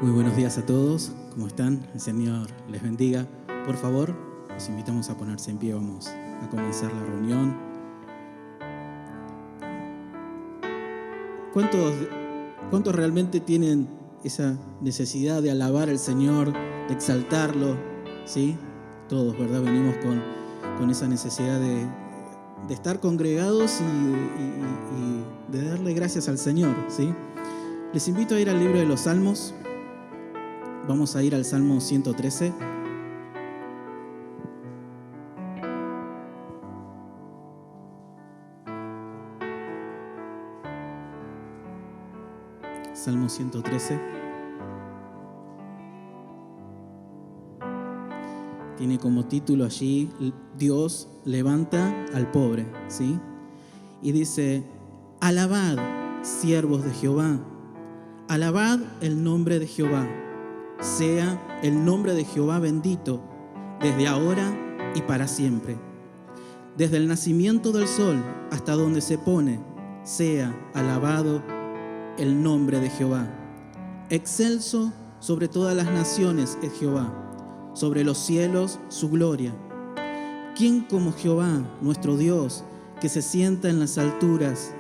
Muy buenos días a todos, ¿cómo están? El Señor les bendiga. Por favor, los invitamos a ponerse en pie, vamos a comenzar la reunión. ¿Cuántos realmente tienen esa necesidad de alabar al Señor, de exaltarlo? ¿Sí? Todos, ¿verdad? Venimos con esa necesidad de estar congregados y de darle gracias al Señor, ¿sí? Les invito a ir al libro de los Salmos. Vamos a ir al Salmo 113. Salmo 113. Tiene como título allí, Dios levanta al pobre, ¿sí? Y dice, alabad, siervos de Jehová, alabad el nombre de Jehová. Sea el nombre de Jehová bendito, desde ahora y para siempre. Desde el nacimiento del sol hasta donde se pone, sea alabado el nombre de Jehová. Excelso sobre todas las naciones es Jehová, sobre los cielos su gloria. ¿Quién como Jehová, nuestro Dios, que se sienta en las alturas,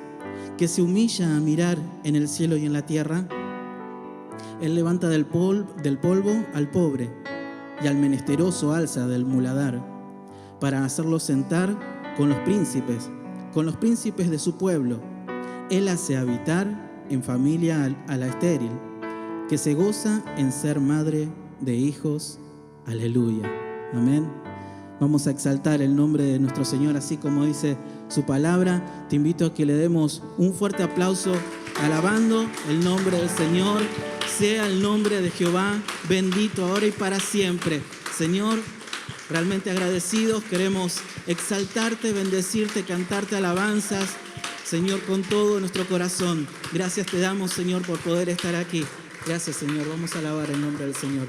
que se humilla a mirar en el cielo y en la tierra? Él levanta del polvo al pobre y al menesteroso alza del muladar, para hacerlo sentar con los príncipes de su pueblo. Él hace habitar en familia a la estéril, que se goza en ser madre de hijos. Aleluya. Amén. Vamos a exaltar el nombre de nuestro Señor, así como dice su palabra. Te invito a que le demos un fuerte aplauso, alabando el nombre del Señor. Sea el nombre de Jehová bendito ahora y para siempre. Señor, realmente agradecidos, queremos exaltarte, bendecirte, cantarte alabanzas, Señor, con todo nuestro corazón. Gracias te damos, Señor, por poder estar aquí. Gracias, Señor. Vamos a alabar el nombre del Señor.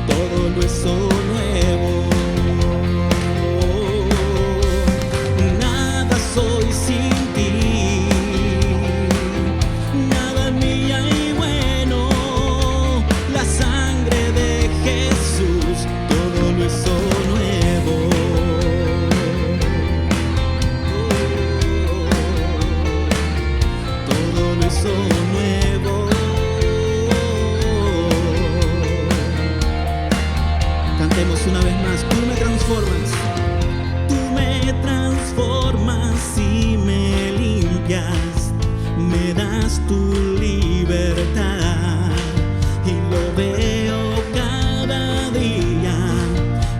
todo lo hizo nuevo. Nada soy sin ti, nada mía y bueno, la sangre de Jesús todo lo hizo nuevo. Todo lo hizo nuevo. Cantemos una vez más. Tú me transformas. Tú me transformas y me limpias. Me das tu libertad y lo veo cada día,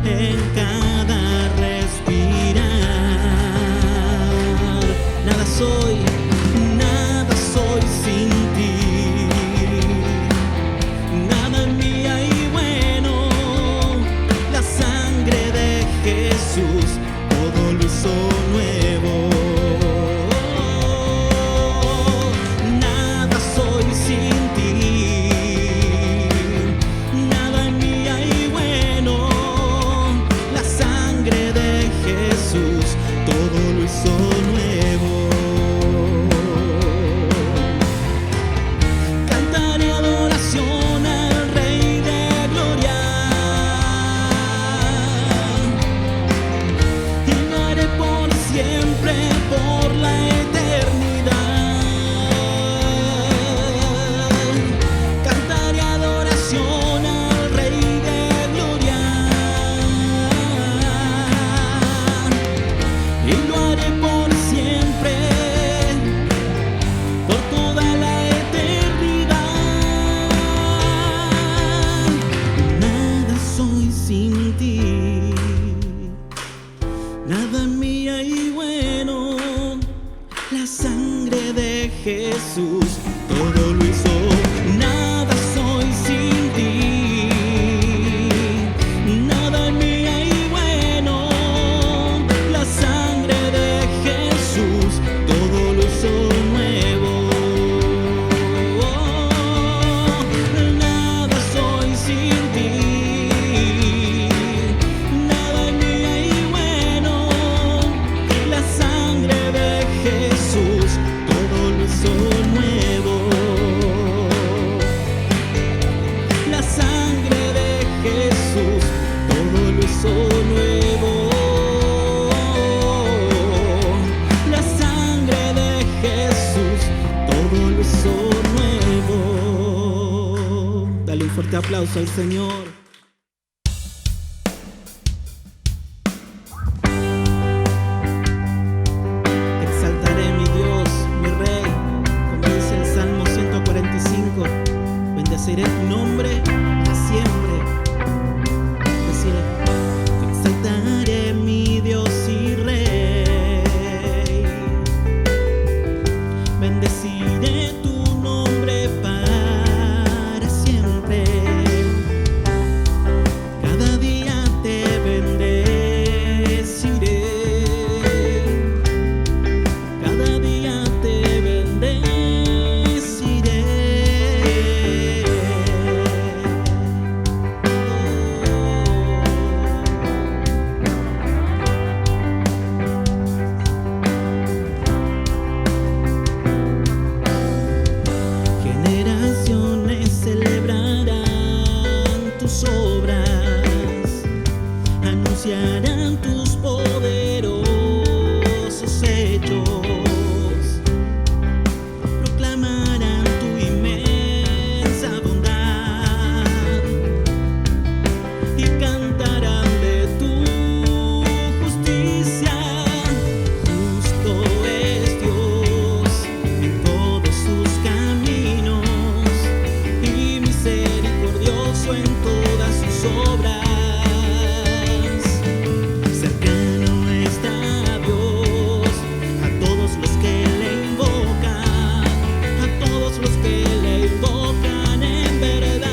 en cada respirar. Nada soy sin ti, nada mía y bueno, la sangre de Jesús todo lo hizo nuevo. Nada soy sin ti, nada mía y bueno, la sangre de Jesús todo lo hizo nuevo. Cantaré adoración al Rey de Gloria y lo haré por siempre, por la eternidad. Cantaré adoración al Rey de Gloria y lo haré por siempre, por toda la eternidad. Nada soy sin ti, nada mía y bueno, la sangre de Jesús todo lo hizo. Nada soy sin ti, nada mía y bueno, la sangre de Jesús todo lo hizo nuevo. Nada soy sin ti, nada mía y bueno, la sangre de Jesús todo lo hizo nuevo. La sangre de Jesús todo lo hizo nuevo. La sangre de Jesús todo lo hizo nuevo. Dale un fuerte aplauso al Señor. Te exaltaré, mi Dios, mi Rey, como dice el Salmo 145. Bendeciré tu nombre para siempre. Deciré, te exaltaré, mi Dios y Rey. Bendeciré tu nombre para siempre. Cada día te bendeciré. Cada día te bendeciré. Generaciones celebrarán tus obras, anunciarán tus poderosos hechos, proclamarán tu inmensa bondad y cantarán de tu justicia. Justo es Dios en todos sus caminos y misericordioso en todas sus obras. Cercano está Dios a todos los que le invocan, a todos los que le invocan en verdad.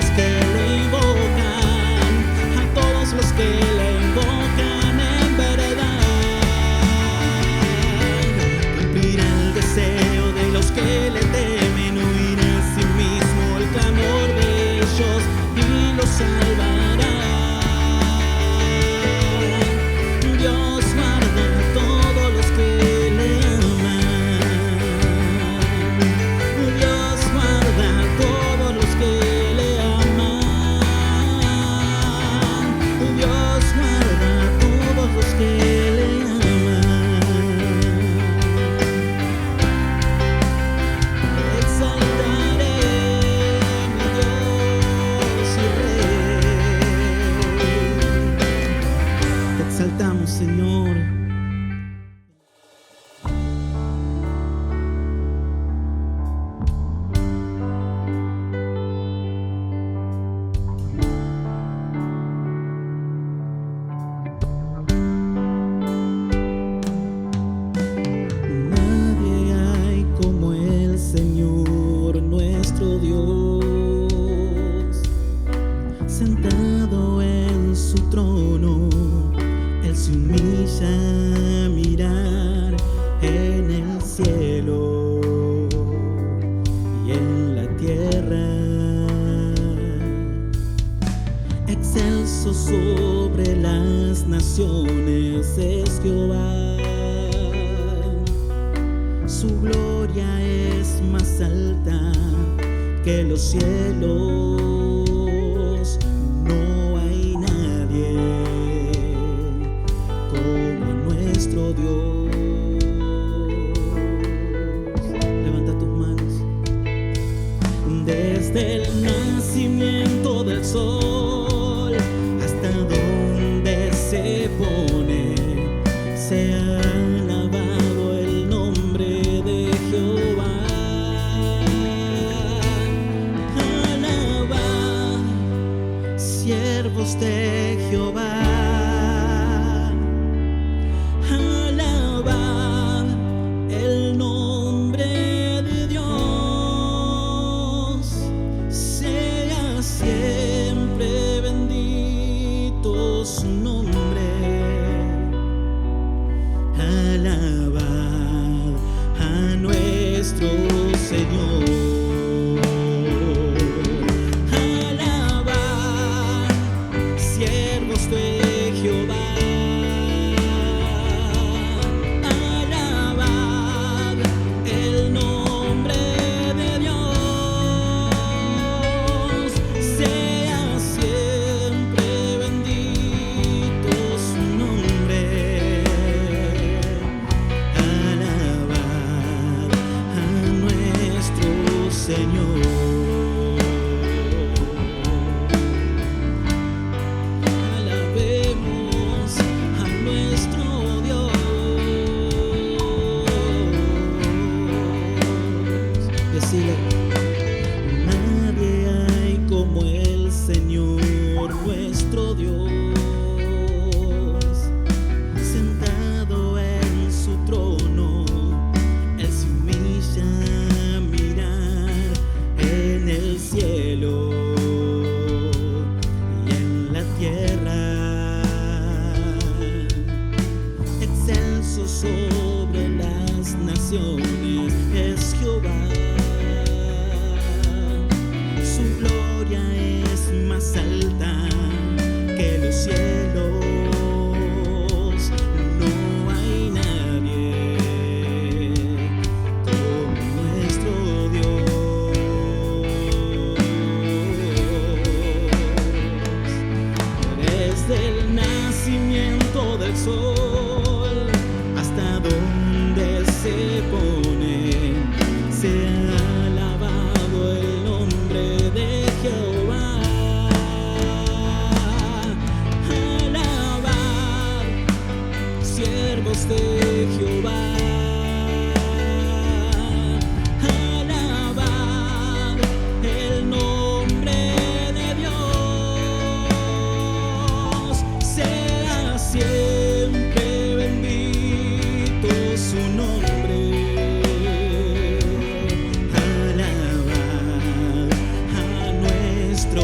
los que le invocan, a todos los que le invocan en verdad. Cumplirá el deseo de los que le temen, oirá a sí mismo el clamor de ellos y los salvará. Dios guarda a todos los que le aman. Dios guarda a todos los que le aman. Dios guarda a todos los que le aman. Exaltaré mi Dios y Rey. Te exaltamos, Señor. Nadie hay como el Señor nuestro Dios, sentado en su trono. Él se humilla a mirar en el cielo y en la tierra. Excelso sobre las naciones es Jehová. Su gloria es más alta que los cielos. No hay nadie como nuestro Dios. Levanta tus manos. Desde el nacimiento del sol hasta donde se pone, sea alabado el nombre de Jehová. Alabad, siervos de Jehová. Alabad el nombre de Dios. Sea siempre bendito su nombre. Alabad a nuestro Señor. Alabad, siervos de Jehová. Alabad el nombre de Dios. Sea siempre bendito su nombre. Alabad a nuestro Señor. Alabemos a nuestro Dios. Decile: nadie hay como el Señor nuestro Dios, sentado en su trono. Él se humilla a mirar en el cielo y en la tierra. Excelso sobre las naciones es Jehová. Su gloria es más alta que los cielos. No hay nadie como nuestro Dios. Desde el nacimiento del sol hasta donde se pone, sea alabado el nombre de Jehová. Alabad, siervos de Jehová. Alabad el nombre de Dios. Sea siempre bendito su nombre. Alabad a nuestro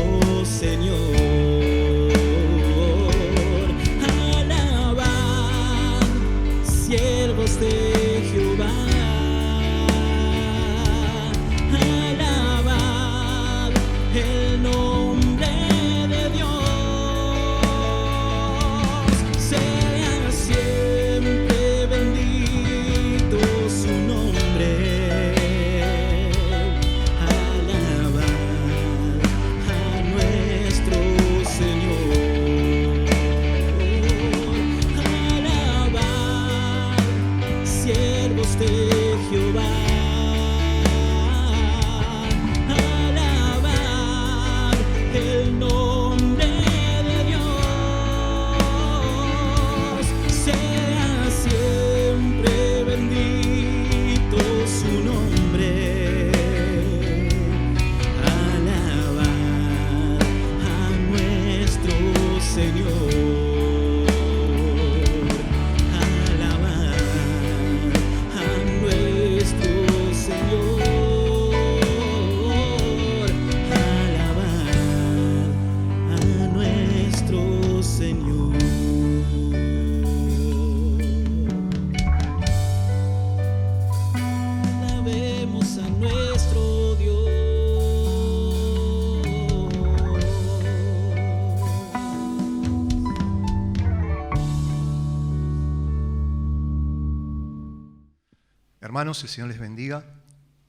Hermanos, el Señor les bendiga.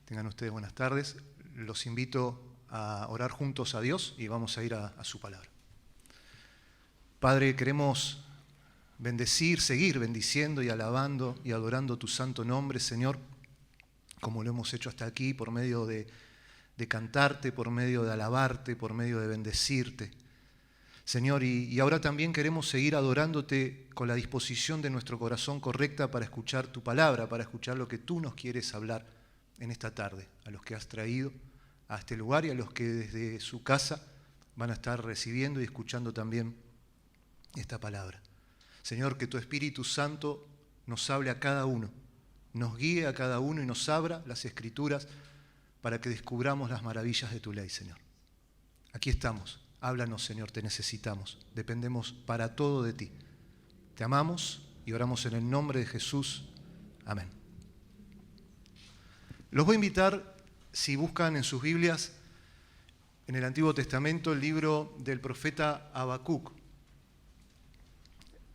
Tengan ustedes buenas tardes. Los invito a orar juntos a Dios y vamos a ir a su palabra. Padre, queremos bendecir, seguir bendiciendo y alabando y adorando tu santo nombre, Señor, como lo hemos hecho hasta aquí, por medio de cantarte, por medio de alabarte, por medio de bendecirte. Señor, y ahora también queremos seguir adorándote con la disposición de nuestro corazón correcta para escuchar tu palabra, para escuchar lo que tú nos quieres hablar en esta tarde, a los que has traído a este lugar y a los que desde su casa van a estar recibiendo y escuchando también esta palabra. Señor, que tu Espíritu Santo nos hable a cada uno, nos guíe a cada uno y nos abra las Escrituras para que descubramos las maravillas de tu ley, Señor. Aquí estamos. Háblanos, Señor, te necesitamos. Dependemos para todo de ti. Te amamos y oramos en el nombre de Jesús. Amén. Los voy a invitar, si buscan en sus Biblias, en el Antiguo Testamento, el libro del profeta Habacuc.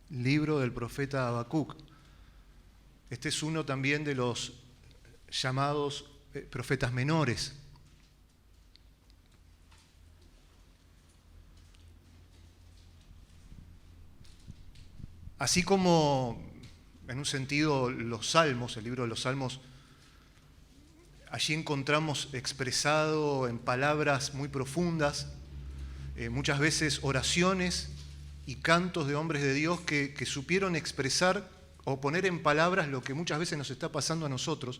Libro del profeta Habacuc. Este es uno también de los llamados profetas menores. Así como, en un sentido, los Salmos, el libro de los Salmos, allí encontramos expresado en palabras muy profundas, muchas veces oraciones y cantos de hombres de Dios que supieron expresar o poner en palabras lo que muchas veces nos está pasando a nosotros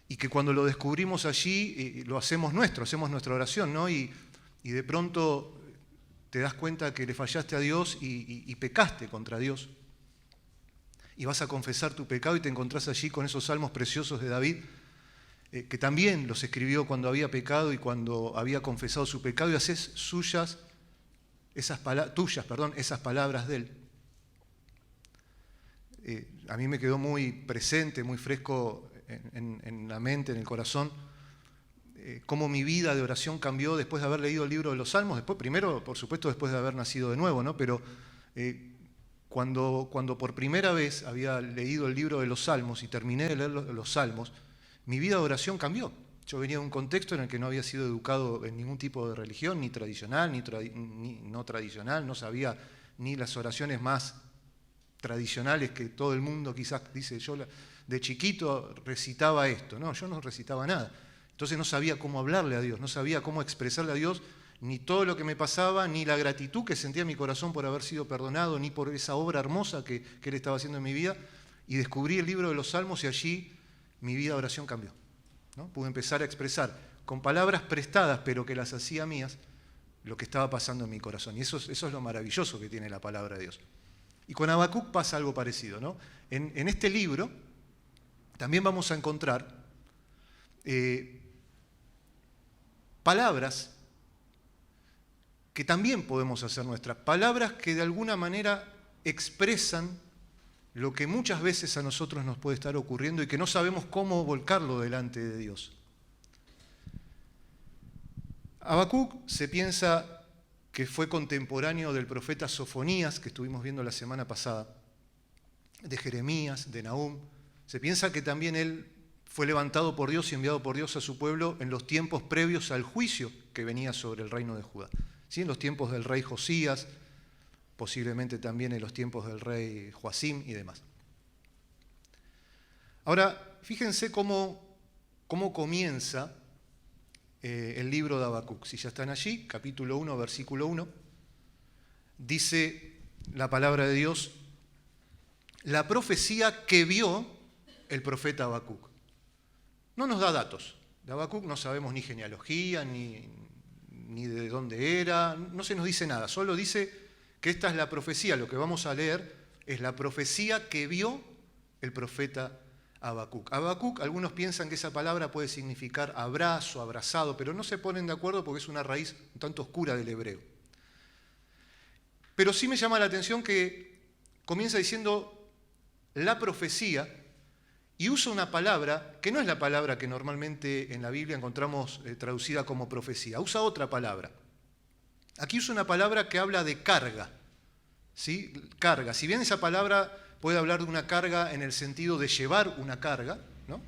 y que cuando lo descubrimos allí lo hacemos nuestro, hacemos nuestra oración, ¿no? Y de pronto te das cuenta que le fallaste a Dios y pecaste contra Dios. Y vas a confesar tu pecado y te encontrás allí con esos salmos preciosos de David, que también los escribió cuando había pecado y cuando había confesado su pecado, y haces tuyas esas palabras de él. A mí me quedó muy presente, muy fresco en la mente, en el corazón, cómo mi vida de oración cambió después de haber leído el libro de los Salmos, después, primero, por supuesto, después de haber nacido de nuevo, ¿no? Pero cuando por primera vez había leído el libro de los Salmos y terminé de leer los Salmos, mi vida de oración cambió. Yo venía de un contexto en el que no había sido educado en ningún tipo de religión, ni tradicional, ni no tradicional, no sabía ni las oraciones más tradicionales que todo el mundo quizás dice, yo de chiquito recitaba esto. No, yo no recitaba nada. Entonces no sabía cómo hablarle a Dios, no sabía cómo expresarle a Dios ni todo lo que me pasaba, ni la gratitud que sentía en mi corazón por haber sido perdonado, ni por esa obra hermosa que Él estaba haciendo en mi vida. Y descubrí el libro de los Salmos y allí mi vida de oración cambió, ¿no? Pude empezar a expresar con palabras prestadas, pero que las hacía mías, lo que estaba pasando en mi corazón. Y eso es lo maravilloso que tiene la palabra de Dios. Y con Habacuc pasa algo parecido, ¿no? En este libro también vamos a encontrar palabras que también podemos hacer nuestras, palabras que de alguna manera expresan lo que muchas veces a nosotros nos puede estar ocurriendo y que no sabemos cómo volcarlo delante de Dios. Habacuc se piensa que fue contemporáneo del profeta Sofonías, que estuvimos viendo la semana pasada, de Jeremías, de Nahum. Se piensa que también él fue levantado por Dios y enviado por Dios a su pueblo en los tiempos previos al juicio que venía sobre el reino de Judá. ¿Sí? En los tiempos del rey Josías, posiblemente también en los tiempos del rey Joacim y demás. Ahora, fíjense cómo comienza el libro de Habacuc. Si ya están allí, capítulo 1, versículo 1, dice la palabra de Dios, la profecía que vio el profeta Habacuc. No nos da datos. De Habacuc no sabemos ni genealogía, ni de dónde era, no se nos dice nada, solo dice que esta es la profecía. Lo que vamos a leer es la profecía que vio el profeta Habacuc. Habacuc, algunos piensan que esa palabra puede significar abrazo, abrazado, pero no se ponen de acuerdo porque es una raíz un tanto oscura del hebreo. Pero sí me llama la atención que comienza diciendo la profecía y usa una palabra que no es la palabra que normalmente en la Biblia encontramos traducida como profecía, usa otra palabra. Aquí usa una palabra que habla de carga, ¿sí? Carga. Si bien esa palabra puede hablar de una carga en el sentido de llevar una carga, ¿no?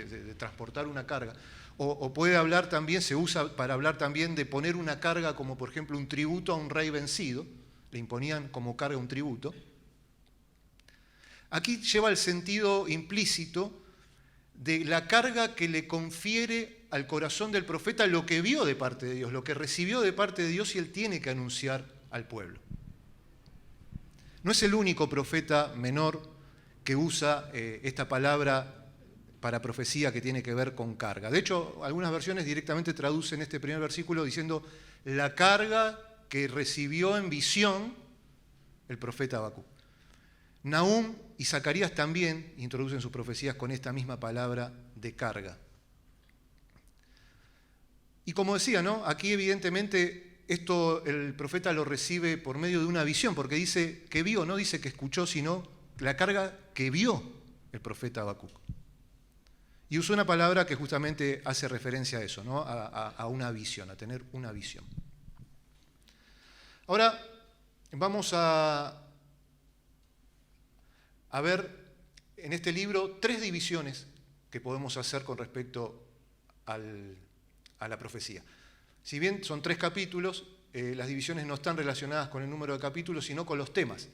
de transportar una carga. O puede hablar también, se usa para hablar también de poner una carga como por ejemplo un tributo a un rey vencido, le imponían como carga un tributo. Aquí lleva el sentido implícito de la carga que le confiere al corazón del profeta lo que vio de parte de Dios, lo que recibió de parte de Dios y él tiene que anunciar al pueblo. No es el único profeta menor que usa esta palabra para profecía que tiene que ver con carga. De hecho, algunas versiones directamente traducen este primer versículo diciendo la carga que recibió en visión el profeta Habacuc. Nahum y Zacarías también introducen sus profecías con esta misma palabra de carga. Y como decía, ¿no? Aquí evidentemente esto el profeta lo recibe por medio de una visión, porque dice que vio, no dice que escuchó, sino la carga que vio el profeta Habacuc. Y usó una palabra que justamente hace referencia a eso, ¿no? A una visión, a tener una visión. Ahora vamos a ver en este libro 3 divisiones que podemos hacer con respecto a la profecía. Si bien son 3 capítulos, las divisiones no están relacionadas con el número de capítulos, sino con los temas.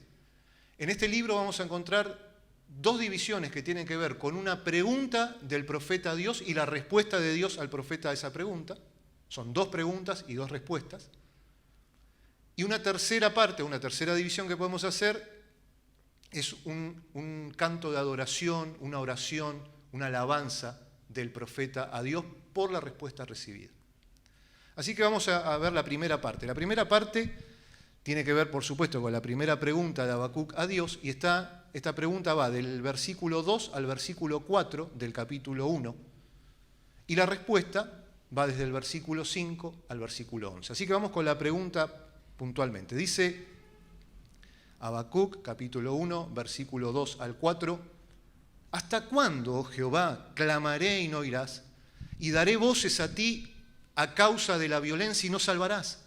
En este libro vamos a encontrar 2 divisiones que tienen que ver con una pregunta del profeta a Dios y la respuesta de Dios al profeta a esa pregunta. Son 2 preguntas y 2 respuestas. Y una tercera parte, una tercera división que podemos hacer es un canto de adoración, una oración, una alabanza del profeta a Dios por la respuesta recibida. Así que vamos a ver la primera parte. La primera parte tiene que ver, por supuesto, con la primera pregunta de Habacuc a Dios, y esta pregunta va del versículo 2 al versículo 4 del capítulo 1, y la respuesta va desde el versículo 5 al versículo 11. Así que vamos con la pregunta puntualmente. Dice Habacuc, capítulo 1, versículo 2 al 4, ¿hasta cuándo, oh Jehová, clamaré y no oirás? Y daré voces a ti a causa de la violencia y no salvarás.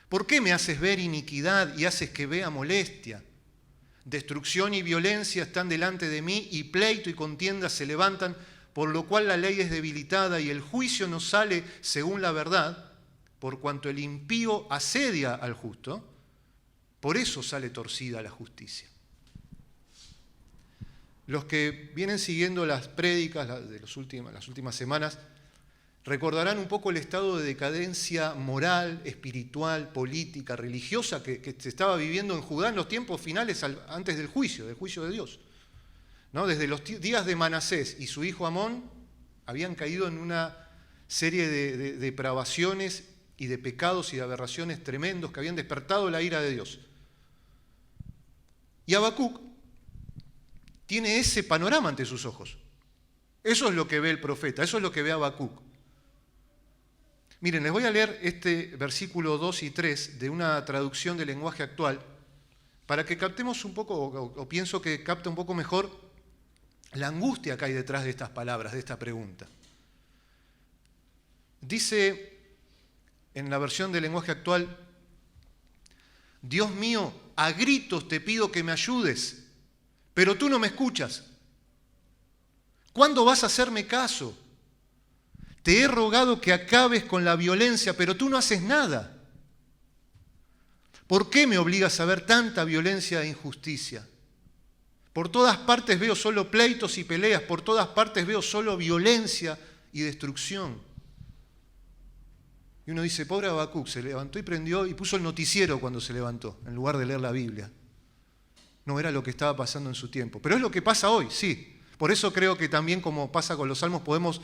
¿Por qué me haces ver iniquidad y haces que vea molestia? Destrucción y violencia están delante de mí, y pleito y contienda se levantan, por lo cual la ley es debilitada y el juicio no sale según la verdad, por cuanto el impío asedia al justo, por eso sale torcida la justicia. Los que vienen siguiendo las prédicas de las últimas semanas recordarán un poco el estado de decadencia moral, espiritual, política, religiosa que se estaba viviendo en Judá en los tiempos finales antes del juicio de Dios. ¿No? Desde los días de Manasés y su hijo Amón habían caído en una serie de depravaciones y de pecados y de aberraciones tremendos que habían despertado la ira de Dios. Y Habacuc tiene ese panorama ante sus ojos. Eso es lo que ve el profeta, eso es lo que ve Habacuc. Miren, les voy a leer este versículo 2 y 3 de una traducción del lenguaje actual para que captemos un poco, o pienso que capta un poco mejor la angustia que hay detrás de estas palabras, de esta pregunta. Dice en la versión del lenguaje actual: Dios mío, a gritos te pido que me ayudes, pero tú no me escuchas. ¿Cuándo vas a hacerme caso? Te he rogado que acabes con la violencia, pero tú no haces nada. ¿Por qué me obligas a ver tanta violencia e injusticia? Por todas partes veo solo pleitos y peleas, por todas partes veo solo violencia y destrucción. Y uno dice, pobre Habacuc, se levantó y prendió y puso el noticiero cuando se levantó, en lugar de leer la Biblia. No era lo que estaba pasando en su tiempo. Pero es lo que pasa hoy, sí. Por eso creo que también, como pasa con los salmos, podemos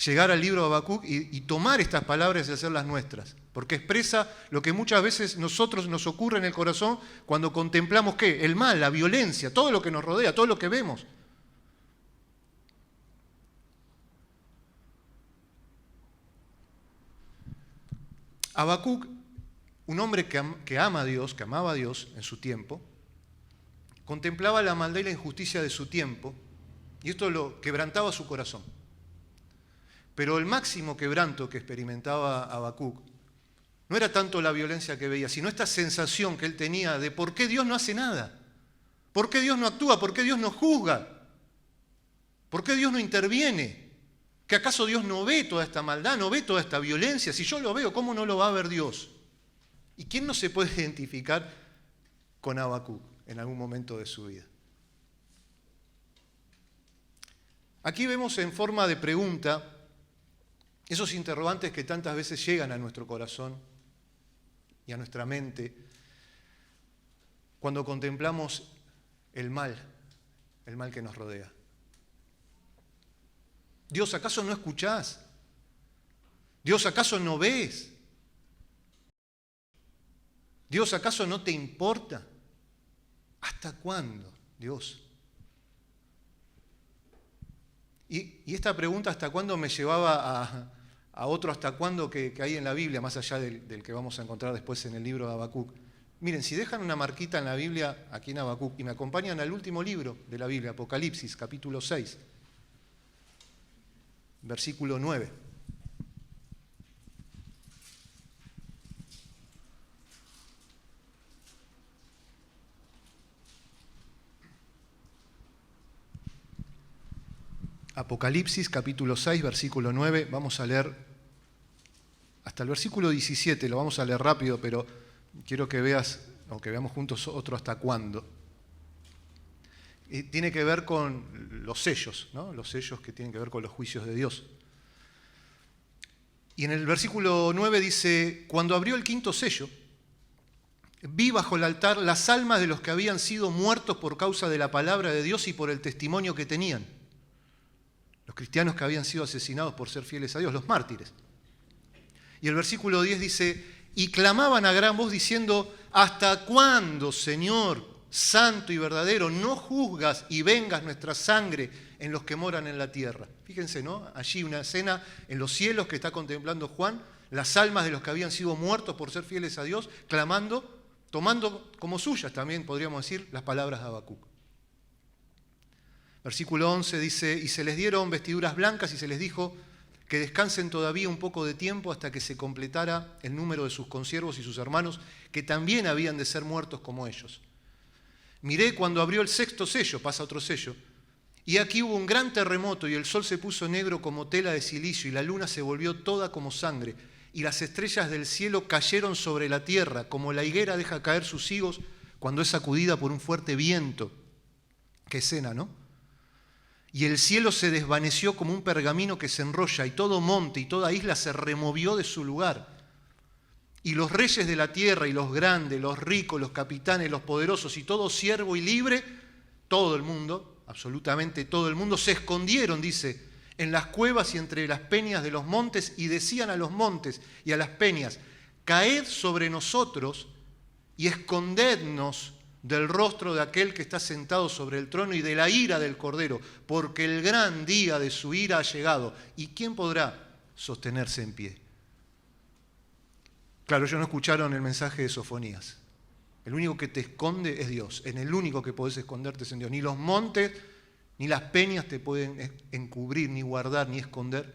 llegar al libro de Habacuc y tomar estas palabras y hacerlas nuestras, porque expresa lo que muchas veces nosotros nos ocurre en el corazón cuando contemplamos ¿qué? El mal, la violencia, todo lo que nos rodea, todo lo que vemos. Habacuc, un hombre que ama a Dios, que amaba a Dios en su tiempo, contemplaba la maldad y la injusticia de su tiempo, y esto lo quebrantaba su corazón. Pero el máximo quebranto que experimentaba Habacuc no era tanto la violencia que veía, sino esta sensación que él tenía de por qué Dios no hace nada, por qué Dios no actúa, por qué Dios no juzga. ¿Por qué Dios no interviene? ¿Que acaso Dios no ve toda esta maldad, no ve toda esta violencia? Si yo lo veo, ¿cómo no lo va a ver Dios? ¿Y quién no se puede identificar con Habacuc en algún momento de su vida? Aquí vemos en forma de pregunta esos interrogantes que tantas veces llegan a nuestro corazón y a nuestra mente cuando contemplamos el mal que nos rodea. Dios, ¿acaso no escuchás? Dios, ¿acaso no ves? Dios, ¿acaso no te importa? ¿Hasta cuándo, Dios? Y esta pregunta, ¿hasta cuándo?, me llevaba a otro hasta cuándo que hay en la Biblia, más allá del que vamos a encontrar después en el libro de Habacuc. Miren, si dejan una marquita en la Biblia, aquí en Habacuc, y me acompañan al último libro de la Biblia, Apocalipsis, capítulo 6, versículo 9. Apocalipsis, capítulo 6, versículo 9. Vamos a leer hasta el versículo 17, lo vamos a leer rápido, pero quiero que veas, o que veamos juntos otro hasta cuándo. Y tiene que ver con los sellos, ¿no? Los sellos que tienen que ver con los juicios de Dios. Y en el versículo 9 dice: cuando abrió el quinto sello, vi bajo el altar las almas de los que habían sido muertos por causa de la palabra de Dios y por el testimonio que tenían. Los cristianos que habían sido asesinados por ser fieles a Dios, los mártires. Y el versículo 10 dice: y clamaban a gran voz diciendo: ¿hasta cuándo, Señor, santo y verdadero, no juzgas y vengas nuestra sangre en los que moran en la tierra? Fíjense, ¿no? Allí una escena en los cielos que está contemplando Juan, las almas de los que habían sido muertos por ser fieles a Dios, clamando, tomando como suyas también, podríamos decir, las palabras de Habacuc. Versículo 11 dice: y se les dieron vestiduras blancas y se les dijo que descansen todavía un poco de tiempo hasta que se completara el número de sus consiervos y sus hermanos, que también habían de ser muertos como ellos. Miré cuando abrió el sexto sello, pasa otro sello, y aquí hubo un gran terremoto y el sol se puso negro como tela de cilicio y la luna se volvió toda como sangre y las estrellas del cielo cayeron sobre la tierra como la higuera deja caer sus higos cuando es sacudida por un fuerte viento. Qué escena, ¿no? Y el cielo se desvaneció como un pergamino que se enrolla y todo monte y toda isla se removió de su lugar. Y los reyes de la tierra y los grandes, los ricos, los capitanes, los poderosos y todo siervo y libre, todo el mundo, absolutamente todo el mundo, se escondieron, dice, en las cuevas y entre las peñas de los montes y decían a los montes y a las peñas: caed sobre nosotros y escondednos del rostro de aquel que está sentado sobre el trono y de la ira del Cordero, porque el gran día de su ira ha llegado. ¿Y quién podrá sostenerse en pie? Claro, ellos no escucharon el mensaje de Sofonías. El único que te esconde es Dios. En el único que podés esconderte es en Dios. Ni los montes ni las peñas te pueden encubrir, ni guardar, ni esconder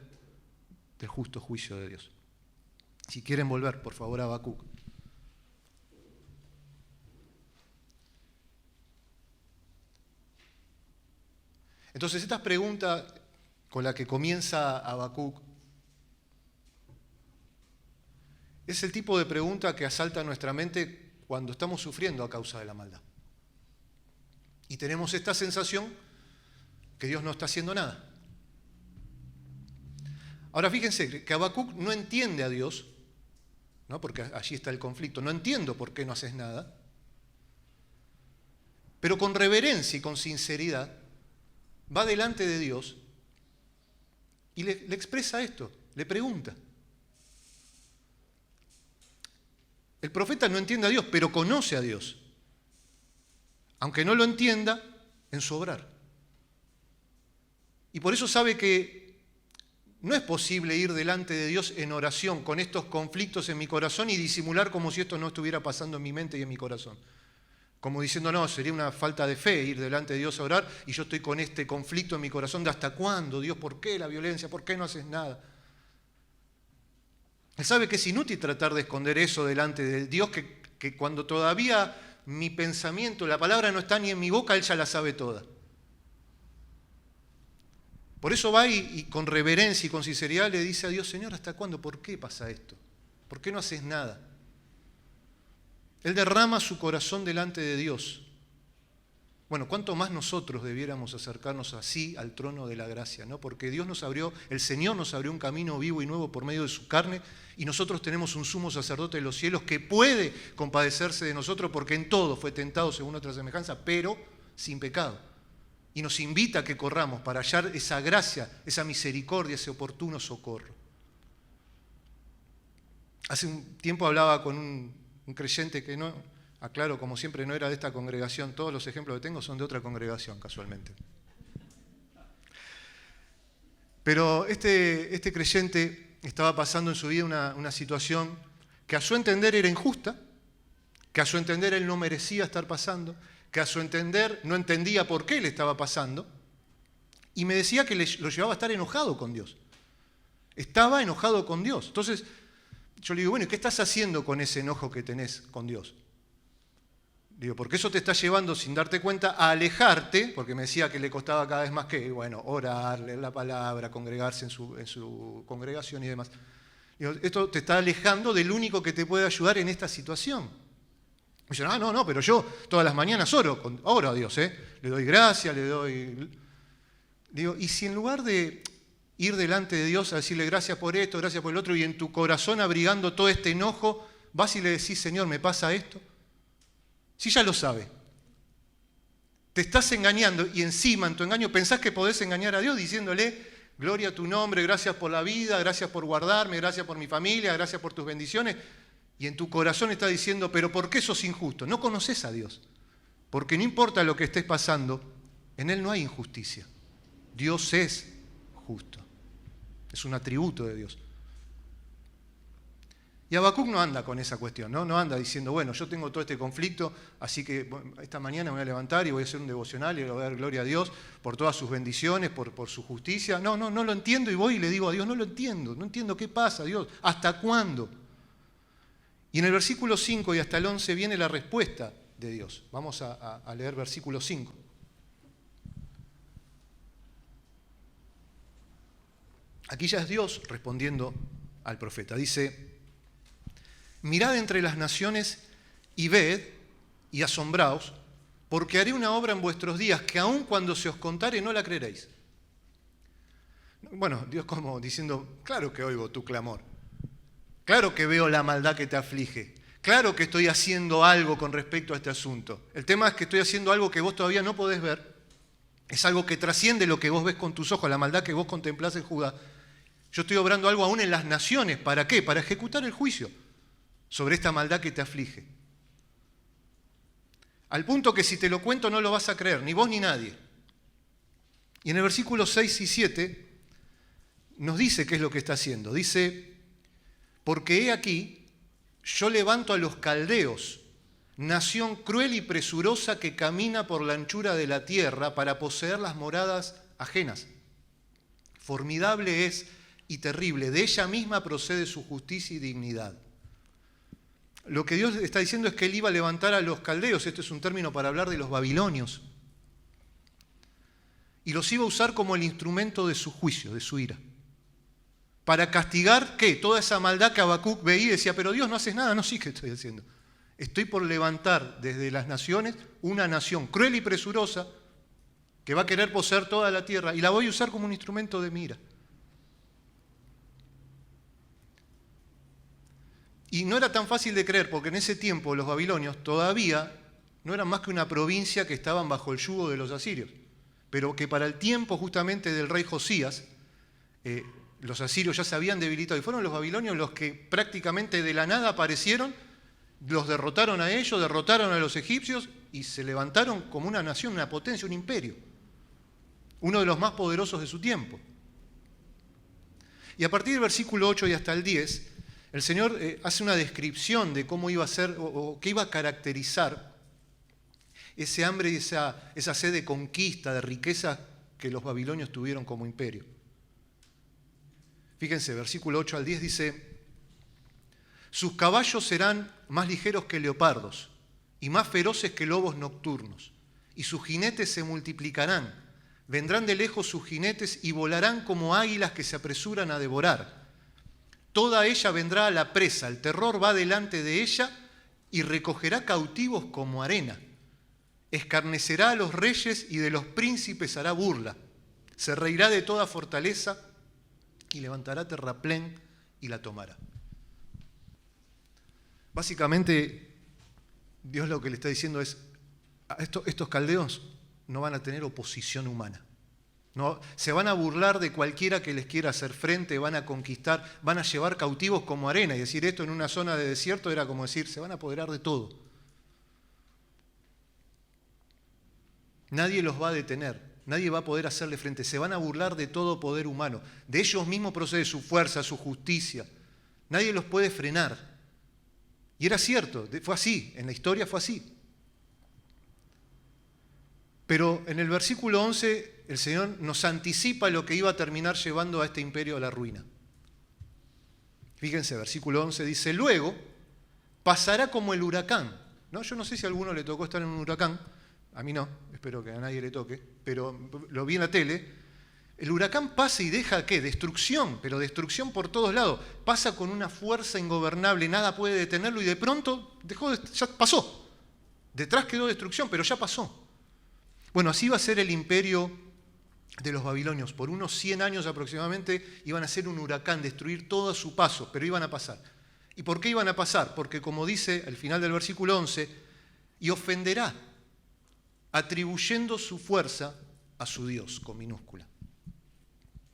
del justo juicio de Dios. Si quieren volver, por favor, a Habacuc. Entonces, esta pregunta con la que comienza Habacuc es el tipo de pregunta que asalta nuestra mente cuando estamos sufriendo a causa de la maldad. Y tenemos esta sensación que Dios no está haciendo nada. Ahora fíjense que Habacuc no entiende a Dios, ¿no? Porque allí está el conflicto. No entiendo por qué no haces nada. Pero con reverencia y con sinceridad va delante de Dios y le expresa esto, le pregunta. El profeta no entiende a Dios, pero conoce a Dios, aunque no lo entienda en su obrar. Y por eso sabe que no es posible ir delante de Dios en oración con estos conflictos en mi corazón y disimular como si esto no estuviera pasando en mi mente y en mi corazón. Como diciendo: no, sería una falta de fe ir delante de Dios a orar y yo estoy con este conflicto en mi corazón de ¿hasta cuándo, Dios? ¿Por qué la violencia? ¿Por qué no haces nada? Él sabe que es inútil tratar de esconder eso delante de Dios, que cuando todavía mi pensamiento, la palabra no está ni en mi boca, Él ya la sabe toda. Por eso va y con reverencia y con sinceridad le dice a Dios, Señor, ¿hasta cuándo? ¿Por qué pasa esto? ¿Por qué no haces nada? Él derrama su corazón delante de Dios. Bueno, ¿cuánto más nosotros debiéramos acercarnos así al trono de la gracia, ¿no? Porque el Señor nos abrió un camino vivo y nuevo por medio de su carne, y nosotros tenemos un sumo sacerdote de los cielos que puede compadecerse de nosotros porque en todo fue tentado según nuestra semejanza, pero sin pecado. Y nos invita a que corramos para hallar esa gracia, esa misericordia, ese oportuno socorro. Hace un tiempo hablaba con un creyente que no, aclaro, como siempre no era de esta congregación, todos los ejemplos que tengo son de otra congregación, casualmente. Pero este creyente estaba pasando en su vida una situación que a su entender era injusta, que a su entender él no merecía estar pasando, que a su entender no entendía por qué le estaba pasando, y me decía que lo llevaba a estar enojado con Dios. Estaba enojado con Dios. Entonces, yo le digo, bueno, ¿y qué estás haciendo con ese enojo que tenés con Dios? Digo, porque eso te está llevando, sin darte cuenta, a alejarte, porque me decía que le costaba cada vez más que, bueno, orar, leer la palabra, congregarse en su congregación y demás. Digo, esto te está alejando del único que te puede ayudar en esta situación. Me dicen, no, pero yo todas las mañanas oro a Dios, le doy gracias, Digo, y si en lugar de ir delante de Dios a decirle gracias por esto, gracias por el otro, y en tu corazón abrigando todo este enojo, vas y le decís, Señor, ¿me pasa esto? Si ya lo sabe. Te estás engañando y encima en tu engaño pensás que podés engañar a Dios diciéndole, gloria a tu nombre, gracias por la vida, gracias por guardarme, gracias por mi familia, gracias por tus bendiciones. Y en tu corazón está diciendo, pero ¿por qué sos injusto? No conoces a Dios. Porque no importa lo que estés pasando, en Él no hay injusticia. Dios es justo. Es un atributo de Dios. Y Habacuc no anda con esa cuestión, ¿no? No anda diciendo, bueno, yo tengo todo este conflicto, así que esta mañana me voy a levantar y voy a hacer un devocional y le voy a dar gloria a Dios por todas sus bendiciones, por su justicia. No lo entiendo y voy y le digo a Dios, no entiendo qué pasa, Dios, ¿hasta cuándo? Y en el versículo 5 y hasta el 11 viene la respuesta de Dios. Vamos a leer versículo 5. Aquí ya es Dios respondiendo al profeta. Dice, mirad entre las naciones y ved y asombraos, porque haré una obra en vuestros días que aun cuando se os contare no la creeréis. Bueno, Dios como diciendo, claro que oigo tu clamor. Claro que veo la maldad que te aflige. Claro que estoy haciendo algo con respecto a este asunto. El tema es que estoy haciendo algo que vos todavía no podés ver. Es algo que trasciende lo que vos ves con tus ojos, la maldad que vos contemplás en Judá. Yo estoy obrando algo aún en las naciones. ¿Para qué? Para ejecutar el juicio sobre esta maldad que te aflige. Al punto que si te lo cuento no lo vas a creer, ni vos ni nadie. Y en el versículo 6 y 7 nos dice qué es lo que está haciendo. Dice, porque he aquí, yo levanto a los caldeos, nación cruel y presurosa que camina por la anchura de la tierra para poseer las moradas ajenas. Formidable es y terrible, de ella misma procede su justicia y dignidad. Lo que Dios está diciendo es que Él iba a levantar a los caldeos, este es un término para hablar de los babilonios, y los iba a usar como el instrumento de su juicio, de su ira. Para castigar, ¿qué? Toda esa maldad que Habacuc veía y decía, pero Dios no haces nada. No, sí que estoy haciendo. Estoy por levantar desde las naciones una nación cruel y presurosa que va a querer poseer toda la tierra y la voy a usar como un instrumento de mi ira. Y no era tan fácil de creer porque en ese tiempo los babilonios todavía no eran más que una provincia que estaban bajo el yugo de los asirios, pero que para el tiempo justamente del rey Josías, los asirios ya se habían debilitado y fueron los babilonios los que prácticamente de la nada aparecieron, los derrotaron a ellos, derrotaron a los egipcios y se levantaron como una nación, una potencia, un imperio, uno de los más poderosos de su tiempo. Y a partir del versículo 8 y hasta el 10, el Señor hace una descripción de cómo iba a ser o qué iba a caracterizar ese hambre y esa sed de conquista, de riqueza que los babilonios tuvieron como imperio. Fíjense, versículo 8 al 10 dice, sus caballos serán más ligeros que leopardos y más feroces que lobos nocturnos, y sus jinetes se multiplicarán, Vendrán de lejos sus jinetes y volarán como águilas que se apresuran a devorar. Toda ella vendrá a la presa, el terror va delante de ella y recogerá cautivos como arena. Escarnecerá a los reyes y de los príncipes hará burla. Se reirá de toda fortaleza y levantará terraplén y la tomará. Básicamente, Dios lo que le está diciendo es, estos caldeos no van a tener oposición humana. No, se van a burlar de cualquiera que les quiera hacer frente, van a conquistar, van a llevar cautivos como arena. Y decir esto en una zona de desierto era como decir, se van a apoderar de todo. Nadie los va a detener, nadie va a poder hacerle frente. Se van a burlar de todo poder humano. De ellos mismos procede su fuerza, su justicia. Nadie los puede frenar. Y era cierto, fue así, en la historia fue así. Pero en el versículo 11 el Señor nos anticipa lo que iba a terminar llevando a este imperio a la ruina. Fíjense, versículo 11 dice, luego pasará como el huracán. ¿No? Yo no sé si a alguno le tocó estar en un huracán, a mí no, espero que a nadie le toque, pero lo vi en la tele. El huracán pasa y deja, ¿qué? Destrucción, pero destrucción por todos lados. Pasa con una fuerza ingobernable, nada puede detenerlo y de pronto ya pasó. Detrás quedó destrucción, pero ya pasó. Bueno, así va a ser el imperio de los babilonios. Por unos 100 años aproximadamente iban a ser un huracán, destruir todo a su paso, pero iban a pasar. ¿Y por qué iban a pasar? Porque como dice al final del versículo 11, y ofenderá, atribuyendo su fuerza a su Dios, con minúscula.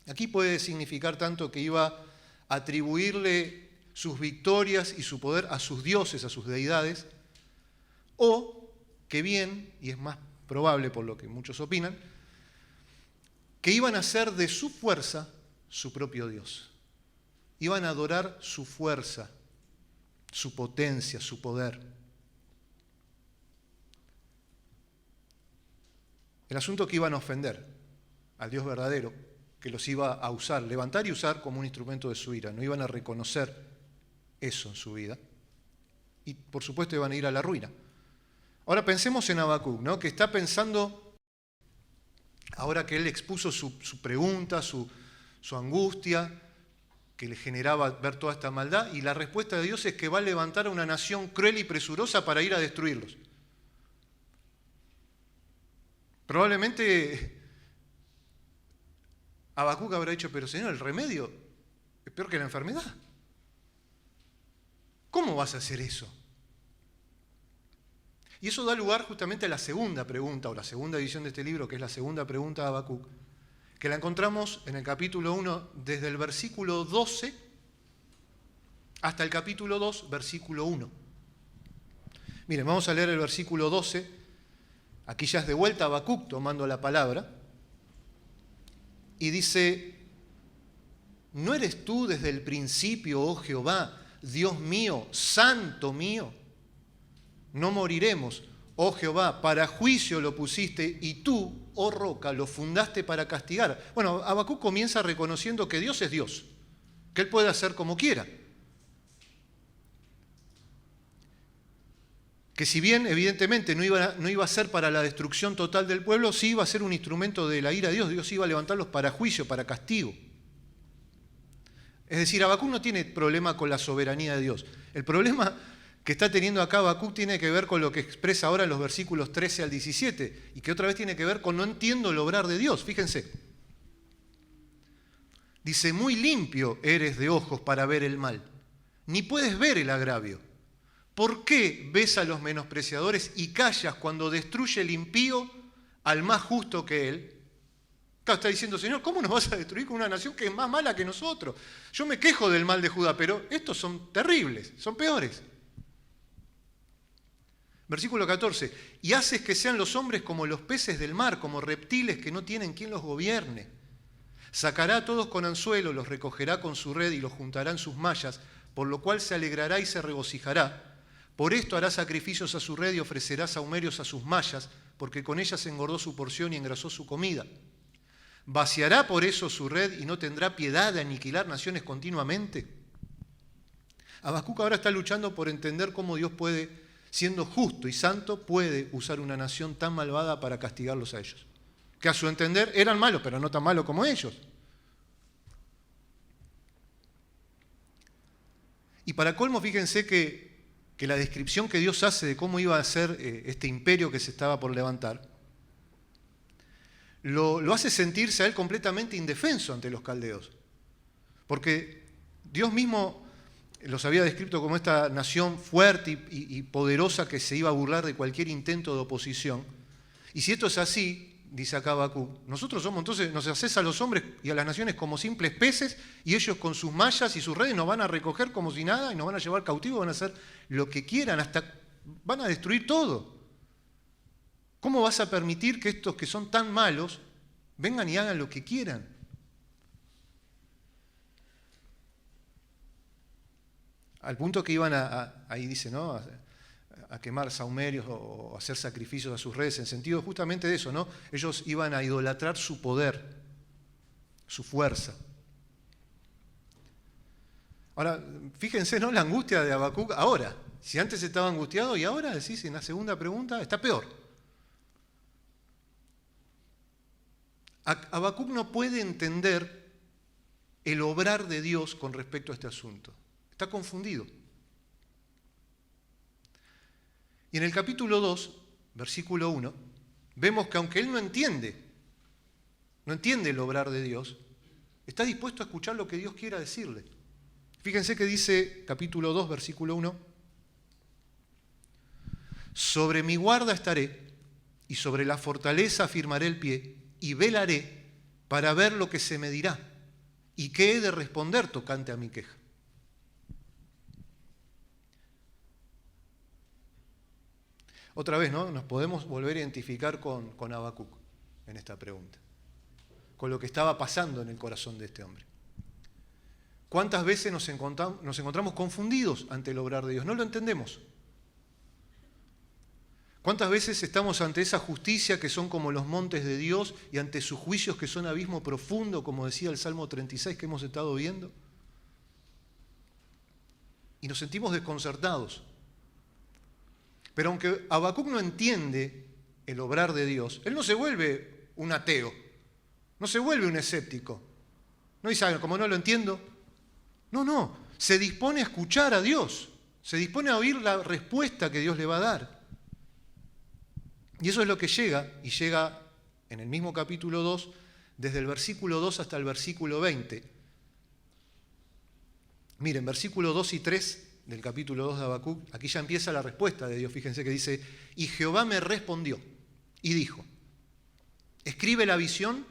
Aquí puede significar tanto que iba a atribuirle sus victorias y su poder a sus dioses, a sus deidades, o que bien, y es más probable por lo que muchos opinan, que iban a hacer de su fuerza su propio Dios. Iban a adorar su fuerza, su potencia, su poder. El asunto que iban a ofender al Dios verdadero, que los iba a usar, levantar y usar como un instrumento de su ira. No iban a reconocer eso en su vida. Y por supuesto iban a ir a la ruina. Ahora pensemos en Habacuc, ¿no? Que está pensando, ahora que él expuso su pregunta, su angustia, que le generaba ver toda esta maldad, y la respuesta de Dios es que va a levantar a una nación cruel y presurosa para ir a destruirlos. Probablemente Habacuc habrá dicho, pero Señor, el remedio es peor que la enfermedad. ¿Cómo vas a hacer eso? Y eso da lugar justamente a la segunda pregunta, o la segunda edición de este libro, que es la segunda pregunta de Habacuc, que la encontramos en el capítulo 1, desde el versículo 12 hasta el capítulo 2, versículo 1. Miren, vamos a leer el versículo 12. Aquí ya es de vuelta Habacuc tomando la palabra. Y dice, ¿no eres tú desde el principio, oh Jehová, Dios mío, santo mío? No moriremos, oh Jehová, para juicio lo pusiste y tú, oh roca, lo fundaste para castigar. Bueno, Habacuc comienza reconociendo que Dios es Dios, que Él puede hacer como quiera. Que si bien evidentemente no iba a ser para la destrucción total del pueblo, sí iba a ser un instrumento de la ira de Dios. Dios iba a levantarlos para juicio, para castigo. Es decir, Habacuc no tiene problema con la soberanía de Dios. El problema que está teniendo acá Habacuc tiene que ver con lo que expresa ahora en los versículos 13 al 17, y que otra vez tiene que ver con no entiendo el obrar de Dios. Fíjense. Dice, muy limpio eres de ojos para ver el mal, ni puedes ver el agravio. ¿Por qué ves a los menospreciadores y callas cuando destruye el impío al más justo que él? Acá está diciendo, Señor, ¿cómo nos vas a destruir con una nación que es más mala que nosotros? Yo me quejo del mal de Judá, pero estos son terribles, son peores. Versículo 14, y haces que sean los hombres como los peces del mar, como reptiles que no tienen quien los gobierne. Sacará a todos con anzuelo, los recogerá con su red y los juntará en sus mallas, por lo cual se alegrará y se regocijará. Por esto hará sacrificios a su red y ofrecerá sahumerios a sus mallas, porque con ellas engordó su porción y engrasó su comida. ¿Vaciará por eso su red y no tendrá piedad de aniquilar naciones continuamente? Habacuc ahora está luchando por entender cómo Dios puede, siendo justo y santo, puede usar una nación tan malvada para castigarlos a ellos. que a su entender eran malos, pero no tan malos como ellos. Y para colmo, fíjense que la descripción que Dios hace de cómo iba a ser este imperio que se estaba por levantar, lo hace sentirse a él completamente indefenso ante los caldeos. Porque Dios mismo los había descrito como esta nación fuerte y poderosa que se iba a burlar de cualquier intento de oposición. Y si esto es así, dice acá Habacuc, nosotros somos, entonces nos haces a los hombres y a las naciones como simples peces, y ellos con sus mallas y sus redes nos van a recoger como si nada y nos van a llevar cautivos, van a hacer lo que quieran, hasta van a destruir todo. ¿Cómo vas a permitir que estos que son tan malos vengan y hagan lo que quieran? Al punto que iban ahí dice, ¿no?, a quemar sahumerios o hacer sacrificios a sus redes, en sentido justamente de eso, ¿no? Ellos iban a idolatrar su poder, su fuerza. Ahora, fíjense, ¿no?, la angustia de Habacuc ahora. Si antes estaba angustiado y ahora, decís en la segunda pregunta, está peor. Habacuc no puede entender el obrar de Dios con respecto a este asunto. Está confundido. Y en el capítulo 2, versículo 1, vemos que aunque él no entiende el obrar de Dios, está dispuesto a escuchar lo que Dios quiera decirle. Fíjense que dice capítulo 2, versículo 1, sobre mi guarda estaré y sobre la fortaleza afirmaré el pie y velaré para ver lo que se me dirá y qué he de responder tocante a mi queja. Otra vez, ¿no?, nos podemos volver a identificar con Habacuc en esta pregunta, con lo que estaba pasando en el corazón de este hombre. ¿Cuántas veces nos encontramos confundidos ante el obrar de Dios? No lo entendemos. ¿Cuántas veces estamos ante esa justicia que son como los montes de Dios y ante sus juicios que son abismo profundo, como decía el Salmo 36 que hemos estado viendo? Y nos sentimos desconcertados. Pero aunque Habacuc no entiende el obrar de Dios, él no se vuelve un ateo, no se vuelve un escéptico. No dice, como no lo entiendo. No, se dispone a escuchar a Dios, se dispone a oír la respuesta que Dios le va a dar. Y eso es lo que llega en el mismo capítulo 2, desde el versículo 2 hasta el versículo 20. Miren, versículo 2 y 3 del capítulo 2 de Habacuc, aquí ya empieza la respuesta de Dios. Fíjense que dice, y Jehová me respondió y dijo, escribe la visión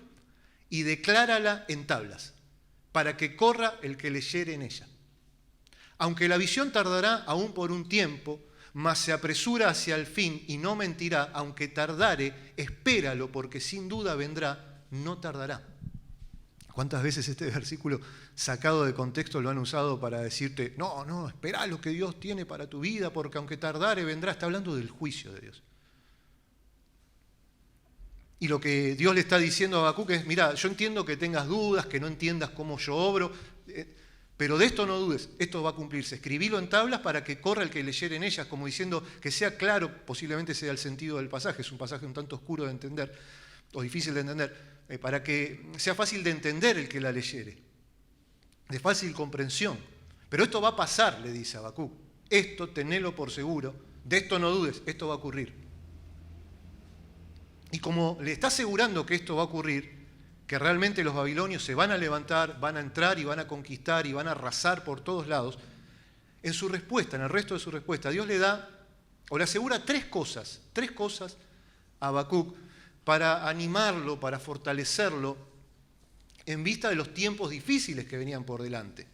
y declárala en tablas, para que corra el que leyere en ella. Aunque la visión tardará aún por un tiempo, mas se apresura hacia el fin y no mentirá, aunque tardare, espéralo, porque sin duda vendrá, no tardará. ¿Cuántas veces este versículo sacado de contexto lo han usado para decirte, no, espera lo que Dios tiene para tu vida, porque aunque tardare vendrá? Está hablando del juicio de Dios. Y lo que Dios le está diciendo a Habacuc es, mira, yo entiendo que tengas dudas, que no entiendas cómo yo obro, pero de esto no dudes, esto va a cumplirse. Escribilo en tablas para que corra el que leyere en ellas, como diciendo que sea claro, posiblemente sea el sentido del pasaje, es un pasaje un tanto oscuro de entender, o difícil de entender, para que sea fácil de entender el que la leyere, de fácil comprensión. Pero esto va a pasar, le dice Habacuc, esto tenelo por seguro, de esto no dudes, esto va a ocurrir. Y como le está asegurando que esto va a ocurrir, que realmente los babilonios se van a levantar, van a entrar y van a conquistar y van a arrasar por todos lados, en su respuesta, en el resto de su respuesta, Dios le da, o le asegura tres cosas a Habacuc para animarlo, para fortalecerlo, en vista de los tiempos difíciles que venían por delante.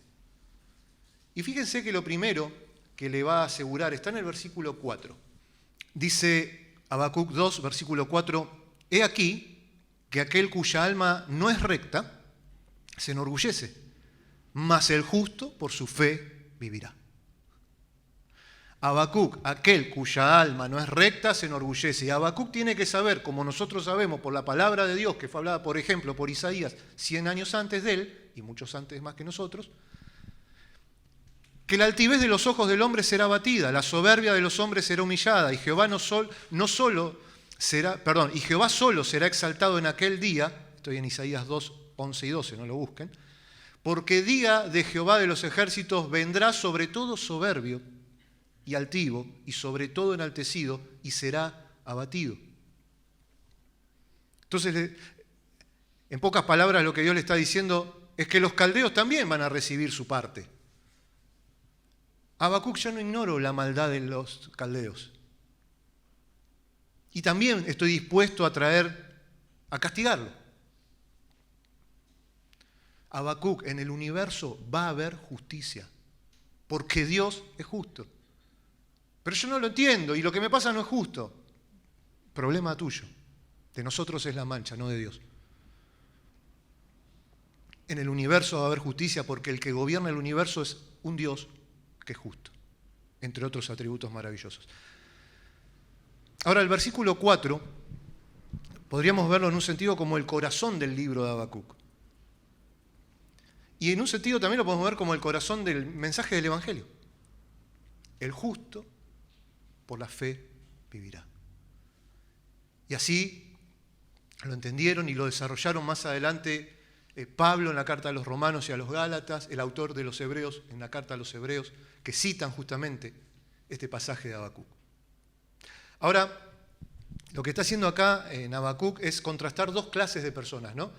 Y fíjense que lo primero que le va a asegurar está en el versículo 4. Dice Habacuc 2, versículo 4, he aquí que aquel cuya alma no es recta se enorgullece, mas el justo por su fe vivirá. Habacuc, aquel cuya alma no es recta, se enorgullece. Y Habacuc tiene que saber, como nosotros sabemos por la palabra de Dios, que fue hablada, por ejemplo, por Isaías 100 años antes de él, y muchos antes más que nosotros, que la altivez de los ojos del hombre será abatida, la soberbia de los hombres será humillada, y Jehová no solo y Jehová solo será exaltado en aquel día, estoy en Isaías 2, 11 y 12, no lo busquen, porque día de Jehová de los ejércitos vendrá sobre todo soberbio y altivo, y sobre todo enaltecido, y será abatido. Entonces, en pocas palabras, lo que Dios le está diciendo es que los caldeos también van a recibir su parte. Habacuc, yo no ignoro la maldad de los caldeos. Y también estoy dispuesto a castigarlo. Habacuc, en el universo va a haber justicia, porque Dios es justo. Pero yo no lo entiendo y lo que me pasa no es justo. Problema tuyo. De nosotros es la mancha, no de Dios. En el universo va a haber justicia porque el que gobierna el universo es un Dios que es justo, entre otros atributos maravillosos. Ahora, el versículo 4, podríamos verlo en un sentido como el corazón del libro de Habacuc. Y en un sentido también lo podemos ver como el corazón del mensaje del Evangelio. El justo por la fe vivirá. Y así lo entendieron y lo desarrollaron más adelante Pablo en la carta a los Romanos y a los Gálatas, el autor de los Hebreos en la carta a los Hebreos, que citan justamente este pasaje de Habacuc. Ahora, lo que está haciendo acá en Habacuc es contrastar dos clases de personas, ¿no?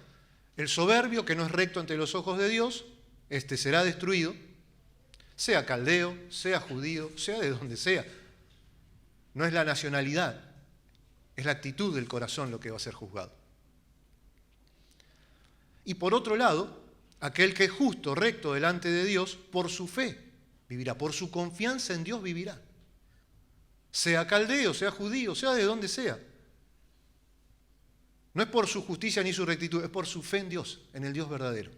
El soberbio, que no es recto ante los ojos de Dios, este será destruido, sea caldeo, sea judío, sea de donde sea. No es la nacionalidad, es la actitud del corazón lo que va a ser juzgado. Y por otro lado, aquel que es justo, recto delante de Dios, por su fe vivirá, por su confianza en Dios vivirá. Sea caldeo, sea judío, sea de donde sea. No es por su justicia ni su rectitud, es por su fe en Dios, en el Dios verdadero.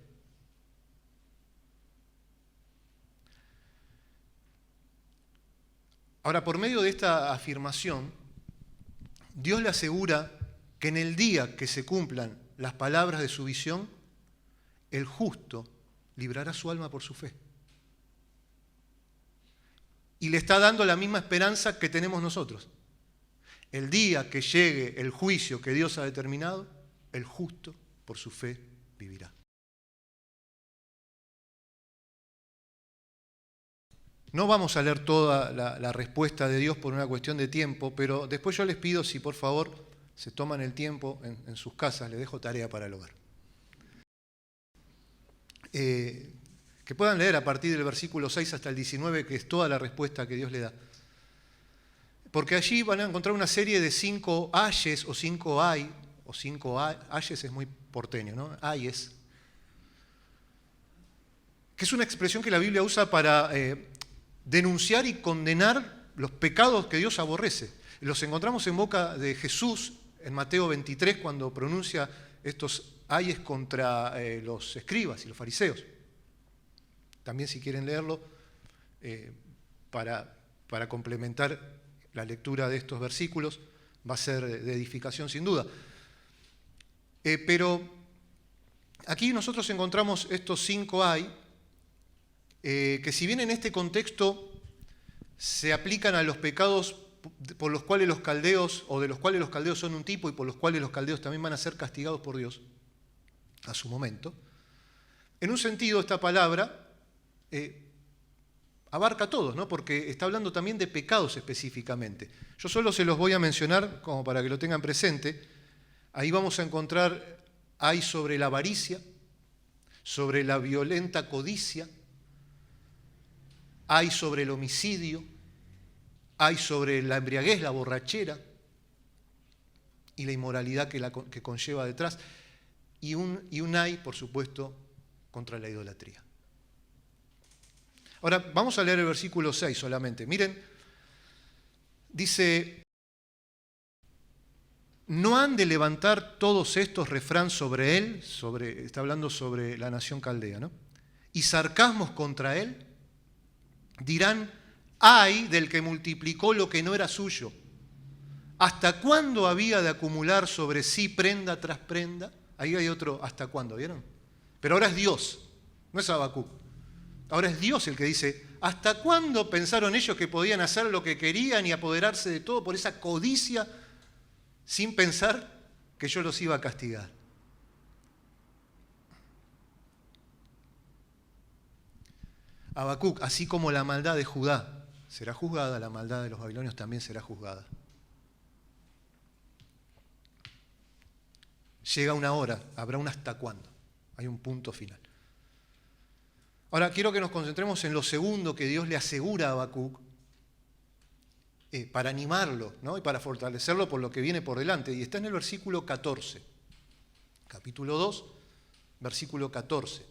Ahora, por medio de esta afirmación, Dios le asegura que en el día que se cumplan las palabras de su visión, el justo librará su alma por su fe. Y le está dando la misma esperanza que tenemos nosotros. El día que llegue el juicio que Dios ha determinado, el justo por su fe vivirá. No vamos a leer toda la respuesta de Dios por una cuestión de tiempo, pero después yo les pido si por favor se toman el tiempo en sus casas, les dejo tarea para el hogar. Que puedan leer a partir del versículo 6 hasta el 19, que es toda la respuesta que Dios le da. Porque allí van a encontrar una serie de 5 ayes o 5 ayes es muy porteño, ¿no? Ayes. Que es una expresión que la Biblia usa para denunciar y condenar los pecados que Dios aborrece. Los encontramos en boca de Jesús en Mateo 23 cuando pronuncia estos ayes contra los escribas y los fariseos. También si quieren leerlo para complementar la lectura de estos versículos, va a ser de edificación sin duda. Pero aquí nosotros encontramos estos 5 ay, que si bien en este contexto se aplican a los pecados por los cuales los caldeos, o de los cuales los caldeos son un tipo y por los cuales los caldeos también van a ser castigados por Dios a su momento, en un sentido esta palabra abarca a todos, ¿no? Porque está hablando también de pecados específicamente. Yo solo se los voy a mencionar como para que lo tengan presente. Ahí vamos a encontrar, hay sobre la avaricia, sobre la violenta codicia, hay sobre el homicidio, hay sobre la embriaguez, la borrachera y la inmoralidad que conlleva detrás, y un hay, por supuesto, contra la idolatría. Ahora, vamos a leer el versículo 6 solamente. Miren, dice, ¿no han de levantar todos estos refrán sobre él? Está hablando sobre la nación caldea, ¿no? Y sarcasmos contra él. Dirán, ay del que multiplicó lo que no era suyo. ¿Hasta cuándo había de acumular sobre sí prenda tras prenda? Ahí hay otro, ¿hasta cuándo? ¿Vieron? Pero ahora es Dios, no es Habacuc. Ahora es Dios el que dice, ¿hasta cuándo pensaron ellos que podían hacer lo que querían y apoderarse de todo por esa codicia sin pensar que yo los iba a castigar. Habacuc, así como la maldad de Judá será juzgada, la maldad de los babilonios también será juzgada. Llega una hora, habrá un hasta cuándo, hay un punto final. Ahora quiero que nos concentremos en lo segundo que Dios le asegura a Habacuc para animarlo, ¿no? Y para fortalecerlo por lo que viene por delante. Y está en el versículo 14, capítulo 2, versículo 14.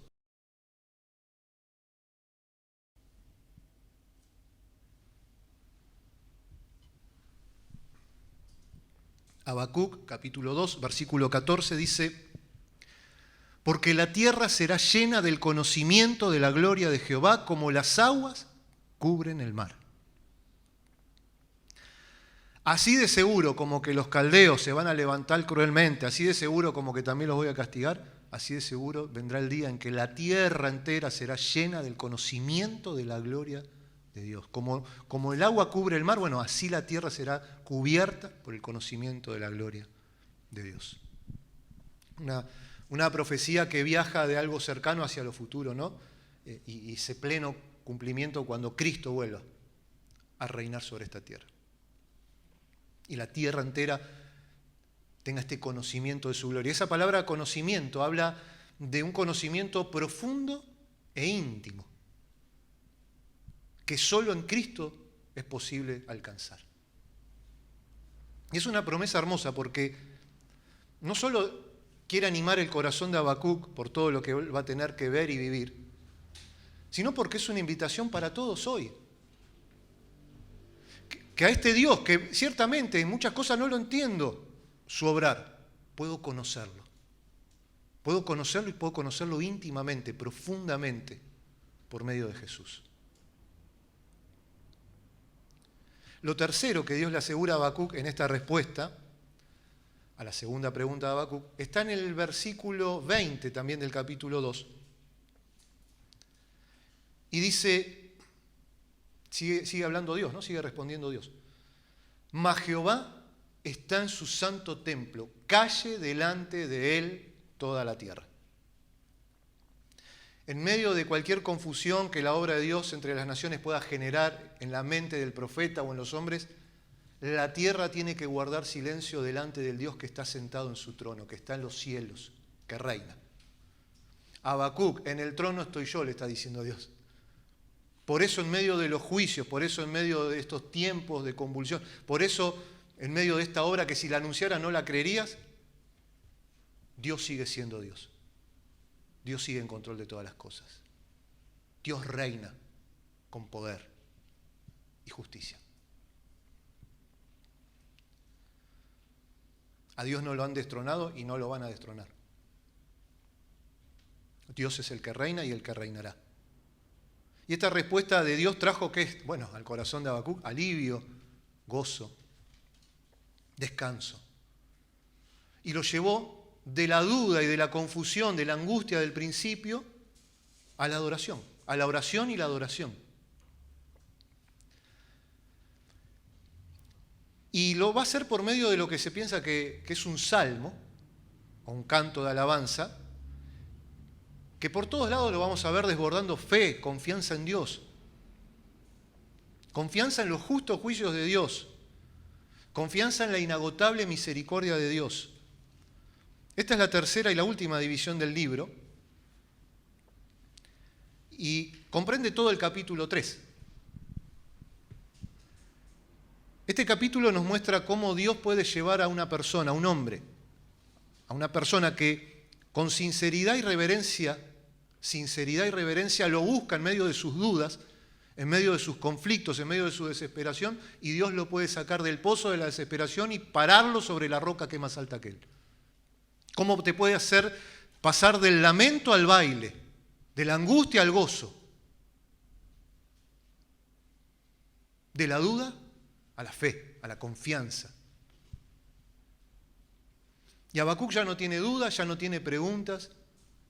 Habacuc, capítulo 2, versículo 14, dice: porque la tierra será llena del conocimiento de la gloria de Jehová, como las aguas cubren el mar. Así de seguro como que los caldeos se van a levantar cruelmente, así de seguro como que también los voy a castigar, así de seguro vendrá el día en que la tierra entera será llena del conocimiento de la gloria de Dios. Como el agua cubre el mar, bueno, así la tierra será cubierta por el conocimiento de la gloria de Dios. Una profecía que viaja de algo cercano hacia lo futuro, ¿no? Y se pleno cumplimiento cuando Cristo vuelva a reinar sobre esta tierra. Y la tierra entera tenga este conocimiento de su gloria. Esa palabra conocimiento habla de un conocimiento profundo e íntimo, que solo en Cristo es posible alcanzar. Y es una promesa hermosa porque no solo quiere animar el corazón de Habacuc por todo lo que él va a tener que ver y vivir, sino porque es una invitación para todos hoy. Que a este Dios, que ciertamente en muchas cosas no lo entiendo, su obrar, puedo conocerlo. Puedo conocerlo y puedo conocerlo íntimamente, profundamente, por medio de Jesús. Lo tercero que Dios le asegura a Habacuc en esta respuesta a la segunda pregunta de Habacuc está en el versículo 20 también del capítulo 2. Y dice, sigue hablando Dios, ¿no? Sigue respondiendo Dios. Mas Jehová está en su santo templo, calle delante de él toda la tierra. En medio de cualquier confusión que la obra de Dios entre las naciones pueda generar en la mente del profeta o en los hombres, la tierra tiene que guardar silencio delante del Dios que está sentado en su trono, que está en los cielos, que reina. Habacuc, en el trono estoy yo, le está diciendo Dios. Por eso en medio de los juicios, por eso en medio de estos tiempos de convulsión, por eso en medio de esta obra que si la anunciara no la creerías, Dios sigue siendo Dios. Dios sigue en control de todas las cosas. Dios reina con poder y justicia. A Dios no lo han destronado y no lo van a destronar. Dios es el que reina y el que reinará. Y esta respuesta de Dios trajo, ¿qué es? Bueno, al corazón de Habacuc, alivio, gozo, descanso. Y lo llevó de la duda y de la confusión, de la angustia del principio, a la adoración, a la oración y la adoración. Y lo va a hacer por medio de lo que se piensa que es un salmo, o un canto de alabanza, que por todos lados lo vamos a ver desbordando fe, confianza en Dios, confianza en los justos juicios de Dios, confianza en la inagotable misericordia de Dios. Esta es la tercera y la última división del libro y comprende todo el capítulo 3. Este capítulo nos muestra cómo Dios puede llevar a una persona, a un hombre, a una persona que con sinceridad y reverencia lo busca en medio de sus dudas, en medio de sus conflictos, en medio de su desesperación, y Dios lo puede sacar del pozo de la desesperación y pararlo sobre la roca que es más alta que él. ¿Cómo te puede hacer pasar del lamento al baile, de la angustia al gozo, de la duda a la fe, a la confianza? Y Habacuc ya no tiene dudas, ya no tiene preguntas.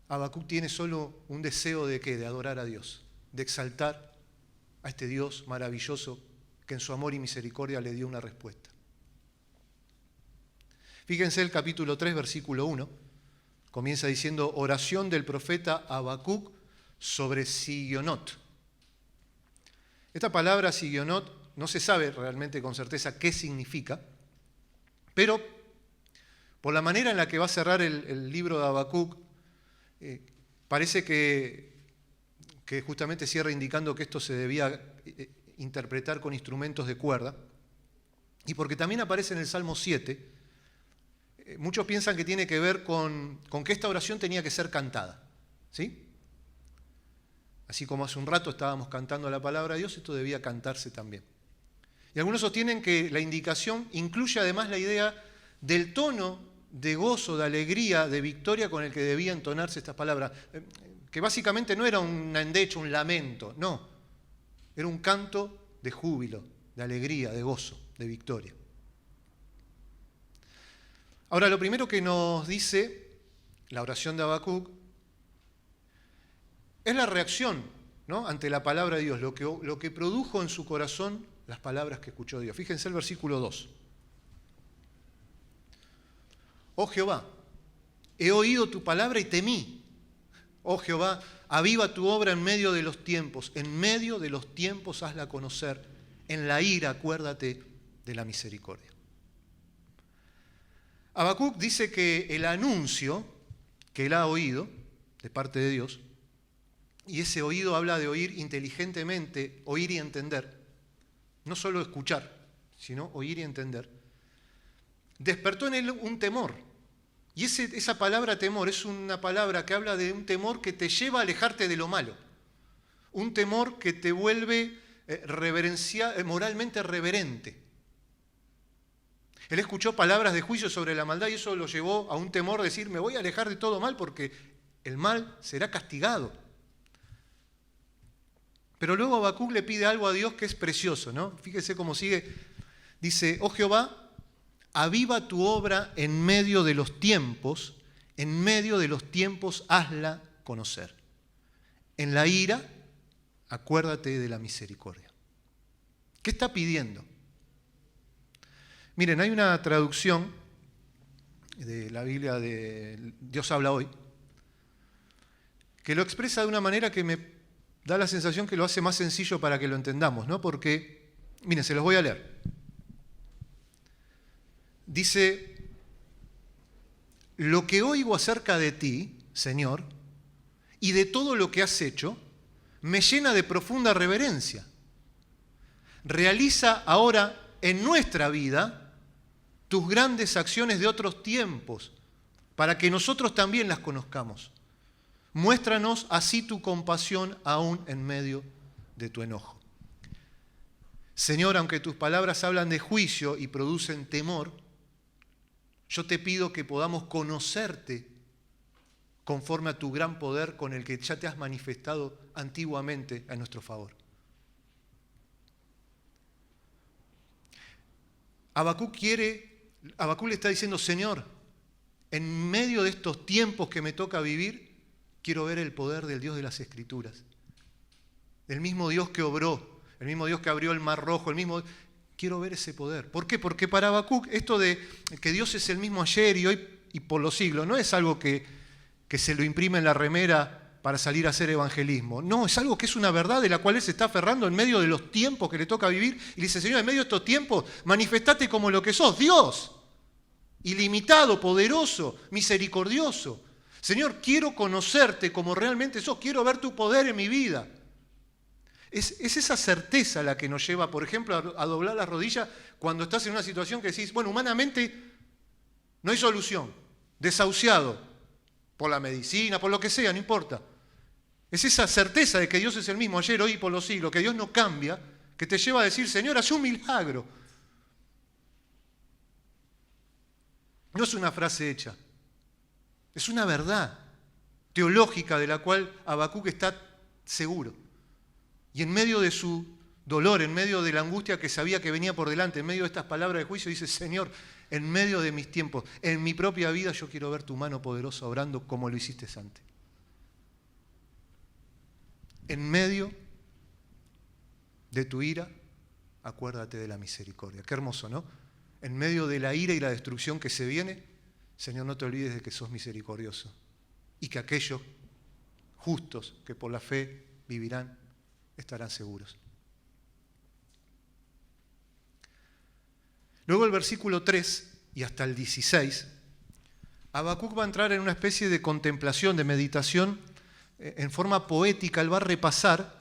Habacuc tiene solo un deseo de ¿qué? De adorar a Dios, de exaltar a este Dios maravilloso que en su amor y misericordia le dio una respuesta. Fíjense el capítulo 3, versículo 1. Comienza diciendo, oración del profeta Habacuc sobre Sigionot. Esta palabra Sigionot no se sabe realmente con certeza qué significa, pero por la manera en la que va a cerrar el libro de Habacuc, parece que justamente cierra indicando que esto se debía interpretar con instrumentos de cuerda, y porque también aparece en el Salmo 7, muchos piensan que tiene que ver con que esta oración tenía que ser cantada, ¿sí? Así como hace un rato estábamos cantando la palabra de Dios, esto debía cantarse también. Y algunos sostienen que la indicación incluye además la idea del tono de gozo, de alegría, de victoria con el que debía entonarse estas palabras, que básicamente no era un endecho, un lamento, no, era un canto de júbilo, de alegría, de gozo, de victoria. Ahora, lo primero que nos dice la oración de Habacuc es la reacción, ¿no?, ante la palabra de Dios, lo que produjo en su corazón las palabras que escuchó Dios. Fíjense el versículo 2. Oh Jehová, he oído tu palabra y temí. Oh Jehová, aviva tu obra en medio de los tiempos hazla conocer. En la ira acuérdate de la misericordia. Habacuc dice que el anuncio que él ha oído de parte de Dios, y ese oído habla de oír inteligentemente, oír y entender, no solo escuchar, sino oír y entender, despertó en él un temor. Y esa palabra temor es una palabra que habla de un temor que te lleva a alejarte de lo malo, un temor que te vuelve moralmente reverente. Él escuchó palabras de juicio sobre la maldad y eso lo llevó a un temor de decir, me voy a alejar de todo mal porque el mal será castigado. Pero luego Habacuc le pide algo a Dios que es precioso, ¿no? Fíjese cómo sigue. Dice, oh Jehová, aviva tu obra en medio de los tiempos hazla conocer. En la ira, acuérdate de la misericordia. ¿Qué está pidiendo? Miren, hay una traducción de la Biblia de Dios habla hoy, que lo expresa de una manera que me da la sensación que lo hace más sencillo para que lo entendamos, ¿no? Porque, miren, se los voy a leer. Dice, lo que oigo acerca de ti, Señor, y de todo lo que has hecho, me llena de profunda reverencia. Realiza ahora en nuestra vida tus grandes acciones de otros tiempos, para que nosotros también las conozcamos. Muéstranos así tu compasión aún en medio de tu enojo. Señor, aunque tus palabras hablan de juicio y producen temor, yo te pido que podamos conocerte conforme a tu gran poder con el que ya te has manifestado antiguamente a nuestro favor. Habacuc le está diciendo, Señor, en medio de estos tiempos que me toca vivir, quiero ver el poder del Dios de las Escrituras. El mismo Dios que obró, el mismo Dios que abrió el Mar Rojo, quiero ver ese poder. ¿Por qué? Porque para Habacuc esto de que Dios es el mismo ayer y hoy y por los siglos no es algo que se lo imprime en la remera para salir a hacer evangelismo. No, es algo que es una verdad de la cual él se está aferrando en medio de los tiempos que le toca vivir. Y le dice, Señor, en medio de estos tiempos, manifestate como lo que sos, Dios. Ilimitado, poderoso, misericordioso. Señor, quiero conocerte como realmente sos, quiero ver tu poder en mi vida. Es esa certeza la que nos lleva, por ejemplo, a doblar las rodillas cuando estás en una situación que decís, bueno, humanamente no hay solución, desahuciado por la medicina, por lo que sea, no importa. Es esa certeza de que Dios es el mismo ayer, hoy y por los siglos, que Dios no cambia, que te lleva a decir, Señor, haz un milagro. No es una frase hecha. Es una verdad teológica de la cual Habacuc está seguro. Y en medio de su dolor, en medio de la angustia que sabía que venía por delante, en medio de estas palabras de juicio, dice, Señor, en medio de mis tiempos, en mi propia vida, yo quiero ver tu mano poderosa obrando como lo hiciste antes. En medio de tu ira, acuérdate de la misericordia. Qué hermoso, ¿no? en medio de la ira y la destrucción que se viene, Señor, no te olvides de que sos misericordioso y que aquellos justos que por la fe vivirán estarán seguros. Luego el versículo 3 y hasta el 16, Habacuc va a entrar en una especie de contemplación, de meditación en forma poética. Él va a repasar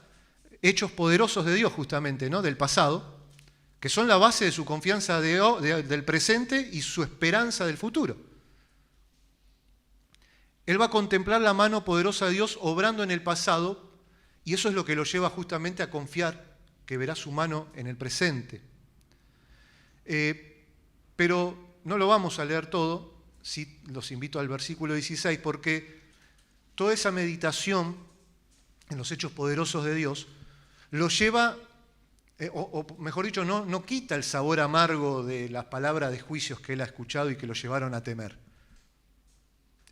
hechos poderosos de Dios justamente, ¿no?, del pasado, que son la base de su confianza del presente y su esperanza del futuro. Él va a contemplar la mano poderosa de Dios obrando en el pasado, y eso es lo que lo lleva justamente a confiar que verá su mano en el presente. Pero no lo vamos a leer todo, sí los invito al versículo 16, porque toda esa meditación en los hechos poderosos de Dios lo lleva, o mejor dicho, no quita el sabor amargo de las palabras de juicios que él ha escuchado y que lo llevaron a temer.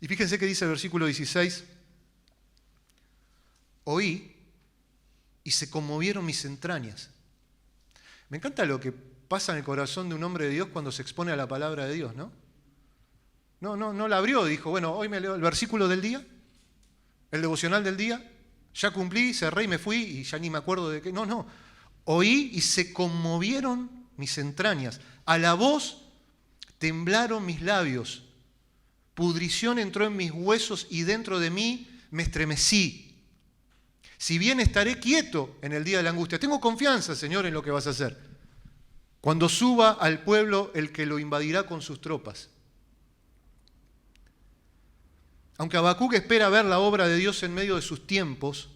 Y fíjense que dice el versículo 16, oí y se conmovieron mis entrañas. Me encanta lo que pasa en el corazón de un hombre de Dios cuando se expone a la palabra de Dios, ¿no? No la abrió, dijo, bueno, hoy me leo el versículo del día, el devocional del día, ya cumplí, cerré y me fui y ya ni me acuerdo de qué. No, oí y se conmovieron mis entrañas. A la voz temblaron mis labios. Pudrición entró en mis huesos y dentro de mí me estremecí. Si bien estaré quieto en el día de la angustia, tengo confianza, Señor, en lo que vas a hacer. Cuando suba al pueblo el que lo invadirá con sus tropas. Aunque Habacuc espera ver la obra de Dios en medio de sus tiempos,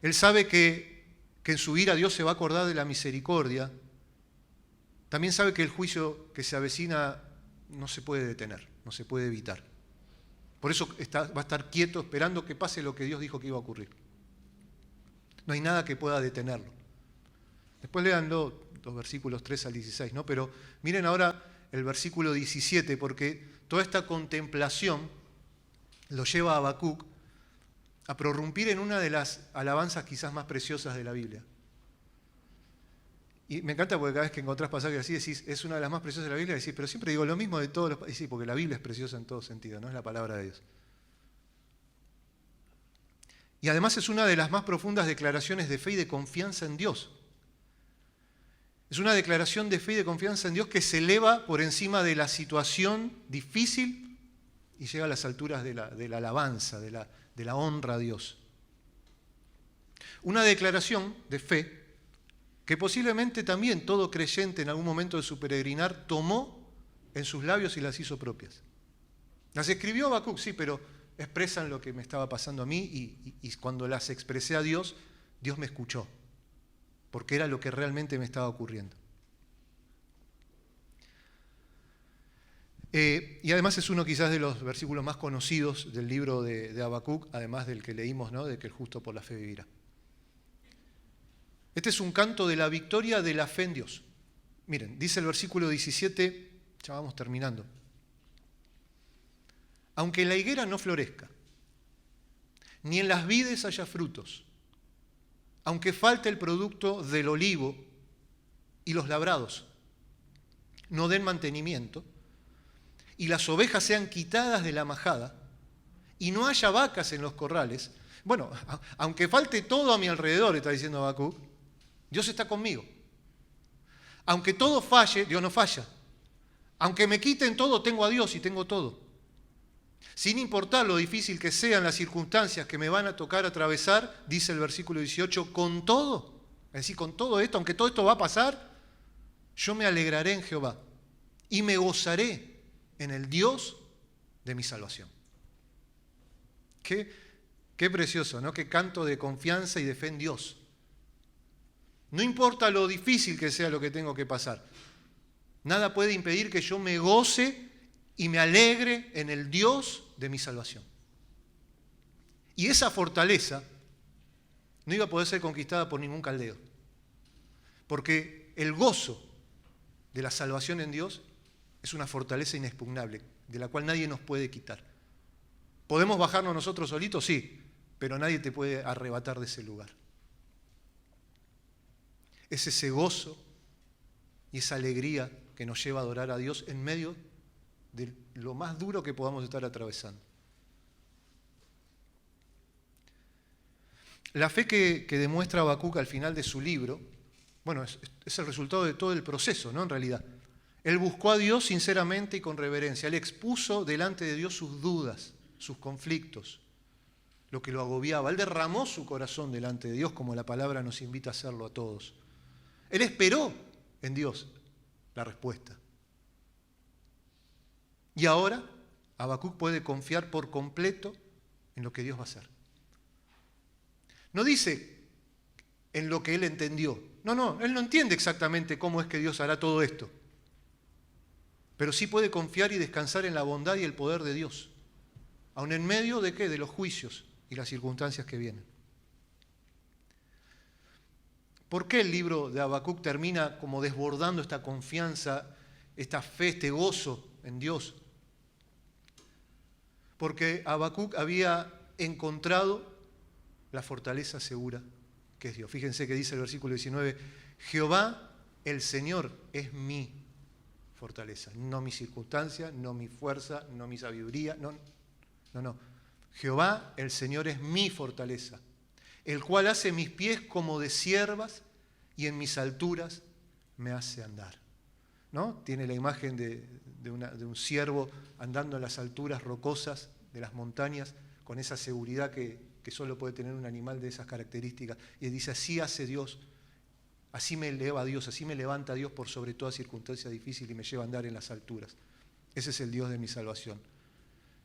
él sabe que en su ira Dios se va a acordar de la misericordia. También sabe que el juicio que se avecina no se puede detener, no se puede evitar. Por eso va a estar quieto esperando que pase lo que Dios dijo que iba a ocurrir. No hay nada que pueda detenerlo. Después léanlo, los versículos 3 al 16, ¿no? Pero miren ahora el versículo 17, porque toda esta contemplación lo lleva a Habacuc a prorrumpir en una de las alabanzas quizás más preciosas de la Biblia. Y me encanta porque cada vez que encontrás pasajes así decís, es una de las más preciosas de la Biblia, decís, pero siempre digo lo mismo de todos los... Y sí, porque la Biblia es preciosa en todo sentido, ¿no? Es la palabra de Dios. Y además es una de las más profundas declaraciones de fe y de confianza en Dios. Es una declaración de fe y de confianza en Dios que se eleva por encima de la situación difícil y llega a las alturas de la alabanza, de la honra a Dios. Una declaración de fe que posiblemente también todo creyente en algún momento de su peregrinar tomó en sus labios y las hizo propias. Las escribió Habacuc, sí, pero expresan lo que me estaba pasando a mí y cuando las expresé a Dios, Dios me escuchó, porque era lo que realmente me estaba ocurriendo. Y además es uno quizás de los versículos más conocidos del libro de Habacuc, además del que leímos, ¿no?, de que el justo por la fe vivirá. Este es un canto de la victoria de la fe en Dios. Miren, dice el versículo 17, ya vamos terminando. Aunque la higuera no florezca, ni en las vides haya frutos, aunque falte el producto del olivo y los labrados no den mantenimiento, y las ovejas sean quitadas de la majada, y no haya vacas en los corrales, bueno, aunque falte todo a mi alrededor, está diciendo Habacuc, Dios está conmigo. Aunque todo falle, Dios no falla. Aunque me quiten todo, tengo a Dios y tengo todo. Sin importar lo difícil que sean las circunstancias que me van a tocar atravesar, dice el versículo 18, con todo, es decir, con todo esto, aunque todo esto va a pasar, yo me alegraré en Jehová y me gozaré en el Dios de mi salvación. Qué precioso, ¿no? Qué canto de confianza y de fe en Dios. No importa lo difícil que sea lo que tengo que pasar. Nada puede impedir que yo me goce y me alegre en el Dios de mi salvación. Y esa fortaleza no iba a poder ser conquistada por ningún caldeo. Porque el gozo de la salvación en Dios es una fortaleza inexpugnable, de la cual nadie nos puede quitar. ¿Podemos bajarnos nosotros solitos? Sí, pero nadie te puede arrebatar de ese lugar. Es ese gozo y esa alegría que nos lleva a adorar a Dios en medio de lo más duro que podamos estar atravesando. La fe que demuestra Habacuc al final de su libro, bueno, es el resultado de todo el proceso, ¿no? En realidad. Él buscó a Dios sinceramente y con reverencia. Él expuso delante de Dios sus dudas, sus conflictos, lo que lo agobiaba. Él derramó su corazón delante de Dios, como la palabra nos invita a hacerlo a todos. Él esperó en Dios la respuesta. Y ahora Habacuc puede confiar por completo en lo que Dios va a hacer. No dice en lo que él entendió. No, él no entiende exactamente cómo es que Dios hará todo esto. Pero sí puede confiar y descansar en la bondad y el poder de Dios. Aun en medio de ¿qué? De los juicios y las circunstancias que vienen. ¿Por qué el libro de Habacuc termina como desbordando esta confianza, esta fe, este gozo en Dios? Porque Habacuc había encontrado la fortaleza segura que es Dios. Fíjense que dice el versículo 19, Jehová, el Señor, es mi fortaleza. No mi circunstancia, no mi fuerza, no mi sabiduría, no. Jehová, el Señor, es mi fortaleza, el cual hace mis pies como de ciervas y en mis alturas me hace andar. ¿No? Tiene la imagen de un ciervo andando en las alturas rocosas de las montañas con esa seguridad que solo puede tener un animal de esas características. Y dice, así hace Dios, así me eleva Dios, así me levanta Dios por sobre toda circunstancia difícil y me lleva a andar en las alturas. Ese es el Dios de mi salvación.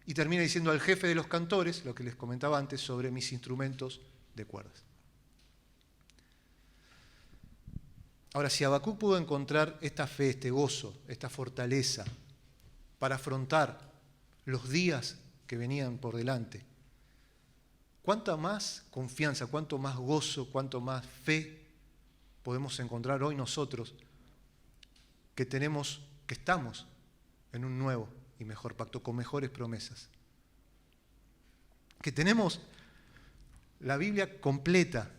Y termina diciendo al jefe de los cantores, lo que les comentaba antes, sobre mis instrumentos de cuerdas. Ahora, si Habacuc pudo encontrar esta fe, este gozo, esta fortaleza para afrontar los días que venían por delante, ¿cuánta más confianza, cuánto más gozo, cuánto más fe podemos encontrar hoy nosotros que estamos en un nuevo y mejor pacto, con mejores promesas? Que tenemos la Biblia completa,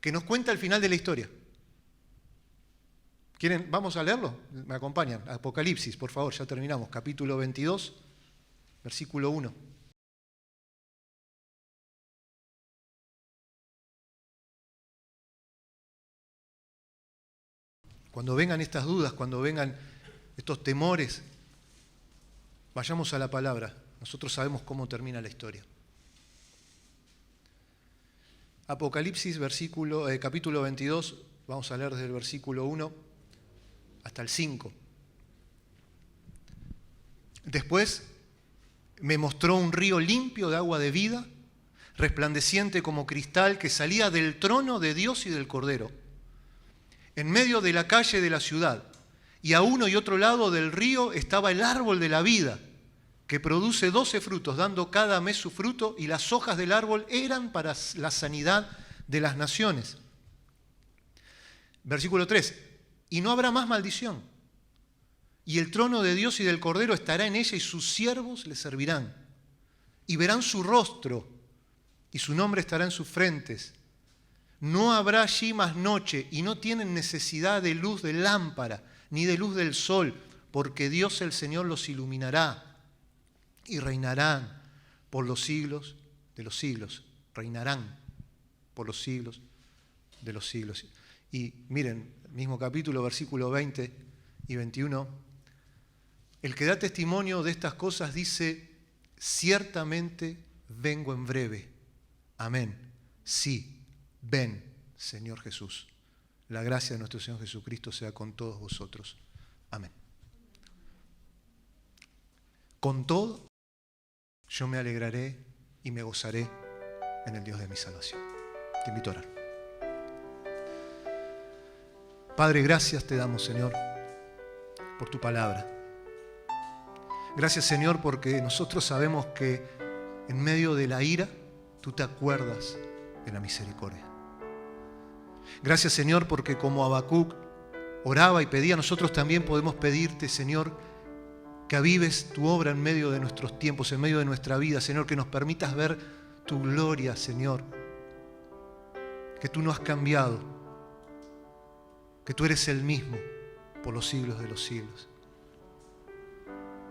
que nos cuenta el final de la historia. ¿Quieren? ¿Vamos a leerlo? ¿Me acompañan? Apocalipsis, por favor, ya terminamos. Capítulo 22, versículo 1. Cuando vengan estas dudas, cuando vengan estos temores, vayamos a la palabra. Nosotros sabemos cómo termina la historia. Apocalipsis, capítulo 22, vamos a leer desde el versículo 1 hasta el 5. Después me mostró un río limpio de agua de vida, resplandeciente como cristal, que salía del trono de Dios y del Cordero, en medio de la calle de la ciudad. Y a uno y otro lado del río estaba el árbol de la vida, que produce 12 frutos, dando cada mes su fruto, y las hojas del árbol eran para la sanidad de las naciones. Versículo 3. Y no habrá más maldición. Y el trono de Dios y del Cordero estará en ella, y sus siervos le servirán. Y verán su rostro, y su nombre estará en sus frentes. No habrá allí más noche, y no tienen necesidad de luz de lámpara, ni de luz del sol, porque Dios el Señor los iluminará. Y reinarán por los siglos de los siglos. Reinarán por los siglos de los siglos. Y miren, mismo capítulo, versículo 20 y 21. El que da testimonio de estas cosas dice, ciertamente vengo en breve. Amén. Sí, ven, Señor Jesús. La gracia de nuestro Señor Jesucristo sea con todos vosotros. Amén. Con todo, yo me alegraré y me gozaré en el Dios de mi salvación. Te invito a orar. Padre, gracias te damos, Señor, por tu palabra. Gracias, Señor, porque nosotros sabemos que en medio de la ira, tú te acuerdas de la misericordia. Gracias, Señor, porque como Habacuc oraba y pedía, nosotros también podemos pedirte, Señor, que avives tu obra en medio de nuestros tiempos, en medio de nuestra vida, Señor, que nos permitas ver tu gloria, Señor, que tú no has cambiado, que tú eres el mismo, por los siglos de los siglos.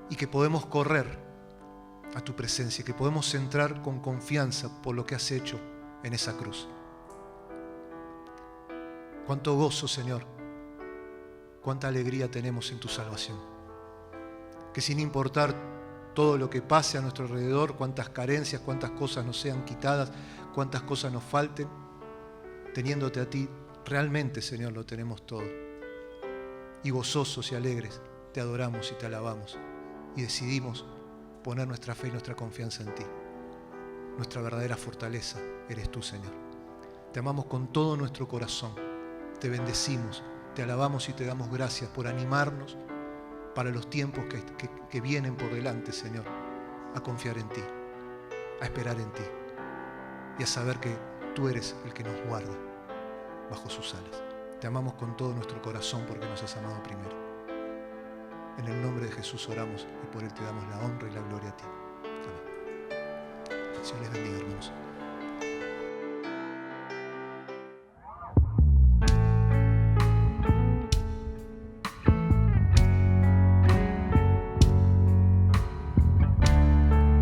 Y que podemos correr a tu presencia, que podemos entrar con confianza por lo que has hecho en esa cruz. Cuánto gozo, Señor, cuánta alegría tenemos en tu salvación. Que sin importar todo lo que pase a nuestro alrededor, cuántas carencias, cuántas cosas nos sean quitadas, cuántas cosas nos falten, teniéndote a ti, realmente, Señor, lo tenemos todo. Y gozosos y alegres te adoramos y te alabamos. Y decidimos poner nuestra fe y nuestra confianza en ti. Nuestra verdadera fortaleza eres tú, Señor. Te amamos con todo nuestro corazón. Te bendecimos, te alabamos y te damos gracias por animarnos para los tiempos que vienen por delante, Señor, a confiar en ti, a esperar en ti y a saber que tú eres el que nos guarda bajo sus alas. Te amamos con todo nuestro corazón porque nos has amado primero. En el nombre de Jesús oramos y por Él te damos la honra y la gloria a ti. Amén. El Señor les bendiga, hermanos.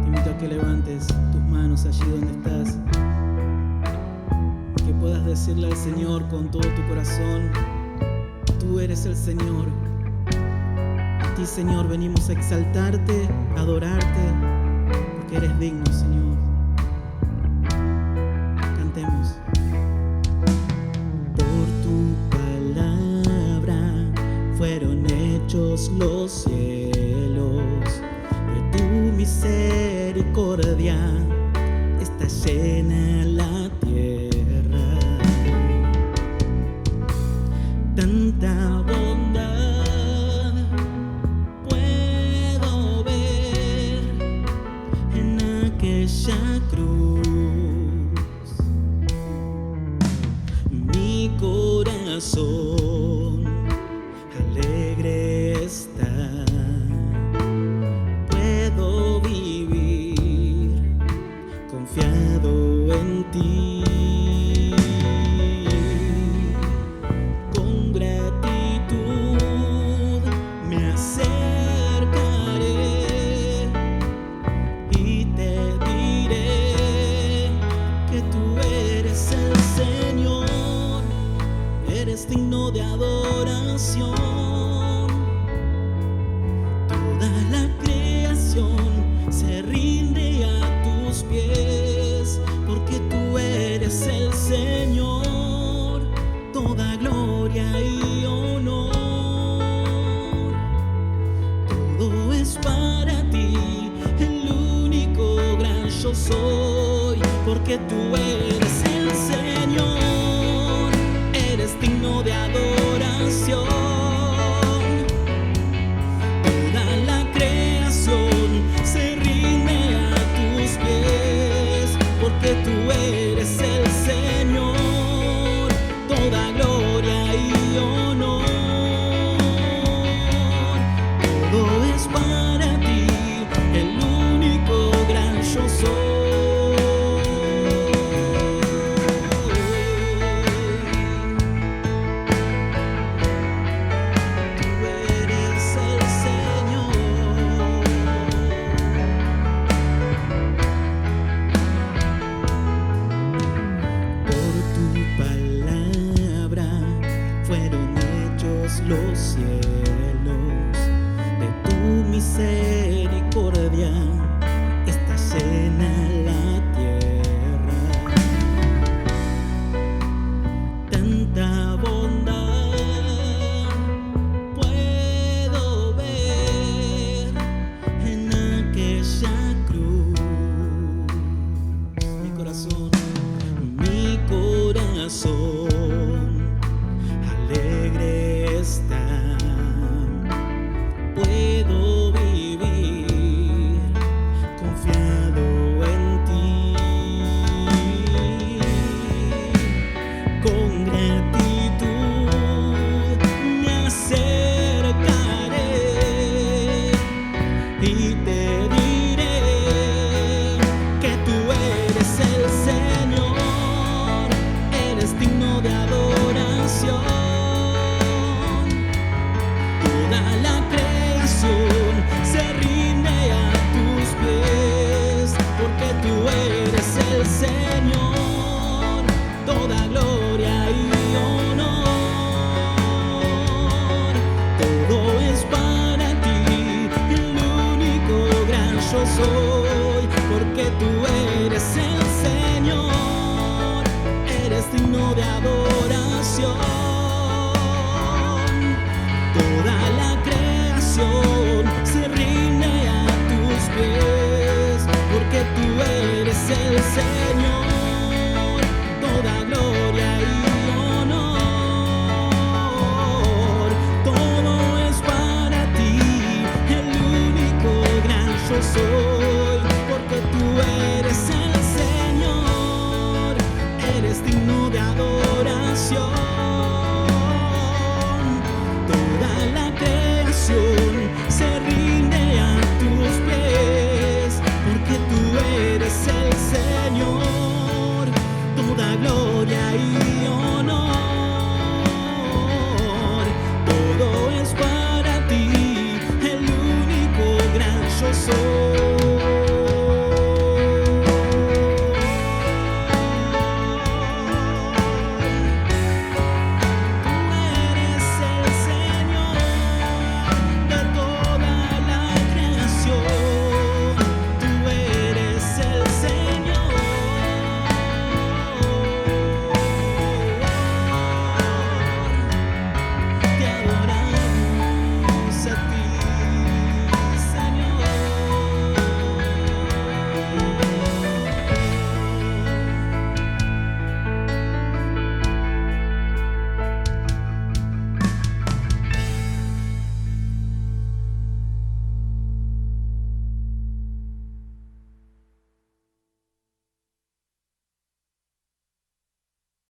Te invito a que levantes tus manos allí donde estás, que puedas decirle al Señor con todo tu corazón: tú eres el Señor. A ti, Señor, venimos a exaltarte, a adorarte, porque eres digno, Señor. Cantemos. Por tu palabra fueron hechos los cielos, de tu misericordia está llena la tierra. Tanta bondad puedo ver en aquella cruz. Mi corazón alegre está. Puedo vivir confiado en ti. Con gratitud me acercaré y te diré que tú eres el Señor, eres digno de adoración. Toda la creación se rinde a tus pies, porque tú eres el Señor. Toda gloria y honor, todo es para ti, el único gran yo soy, porque tú eres el Señor, eres digno de adoración. Toda la creación se rinde a tus pies, porque tú eres el Señor. Toda gloria y honor, todo es para ti, el único gran yo soy. Tú eres el Señor. Por tu palabra fueron hechos los cielos, de tu misericordia está llena la tierra. Tanta bondad puedo ver en aquella cruz. Mi corazón alegre está. Puedo vivir Señor, toda gloria y honor. Todo es para ti, el único gran yo soy.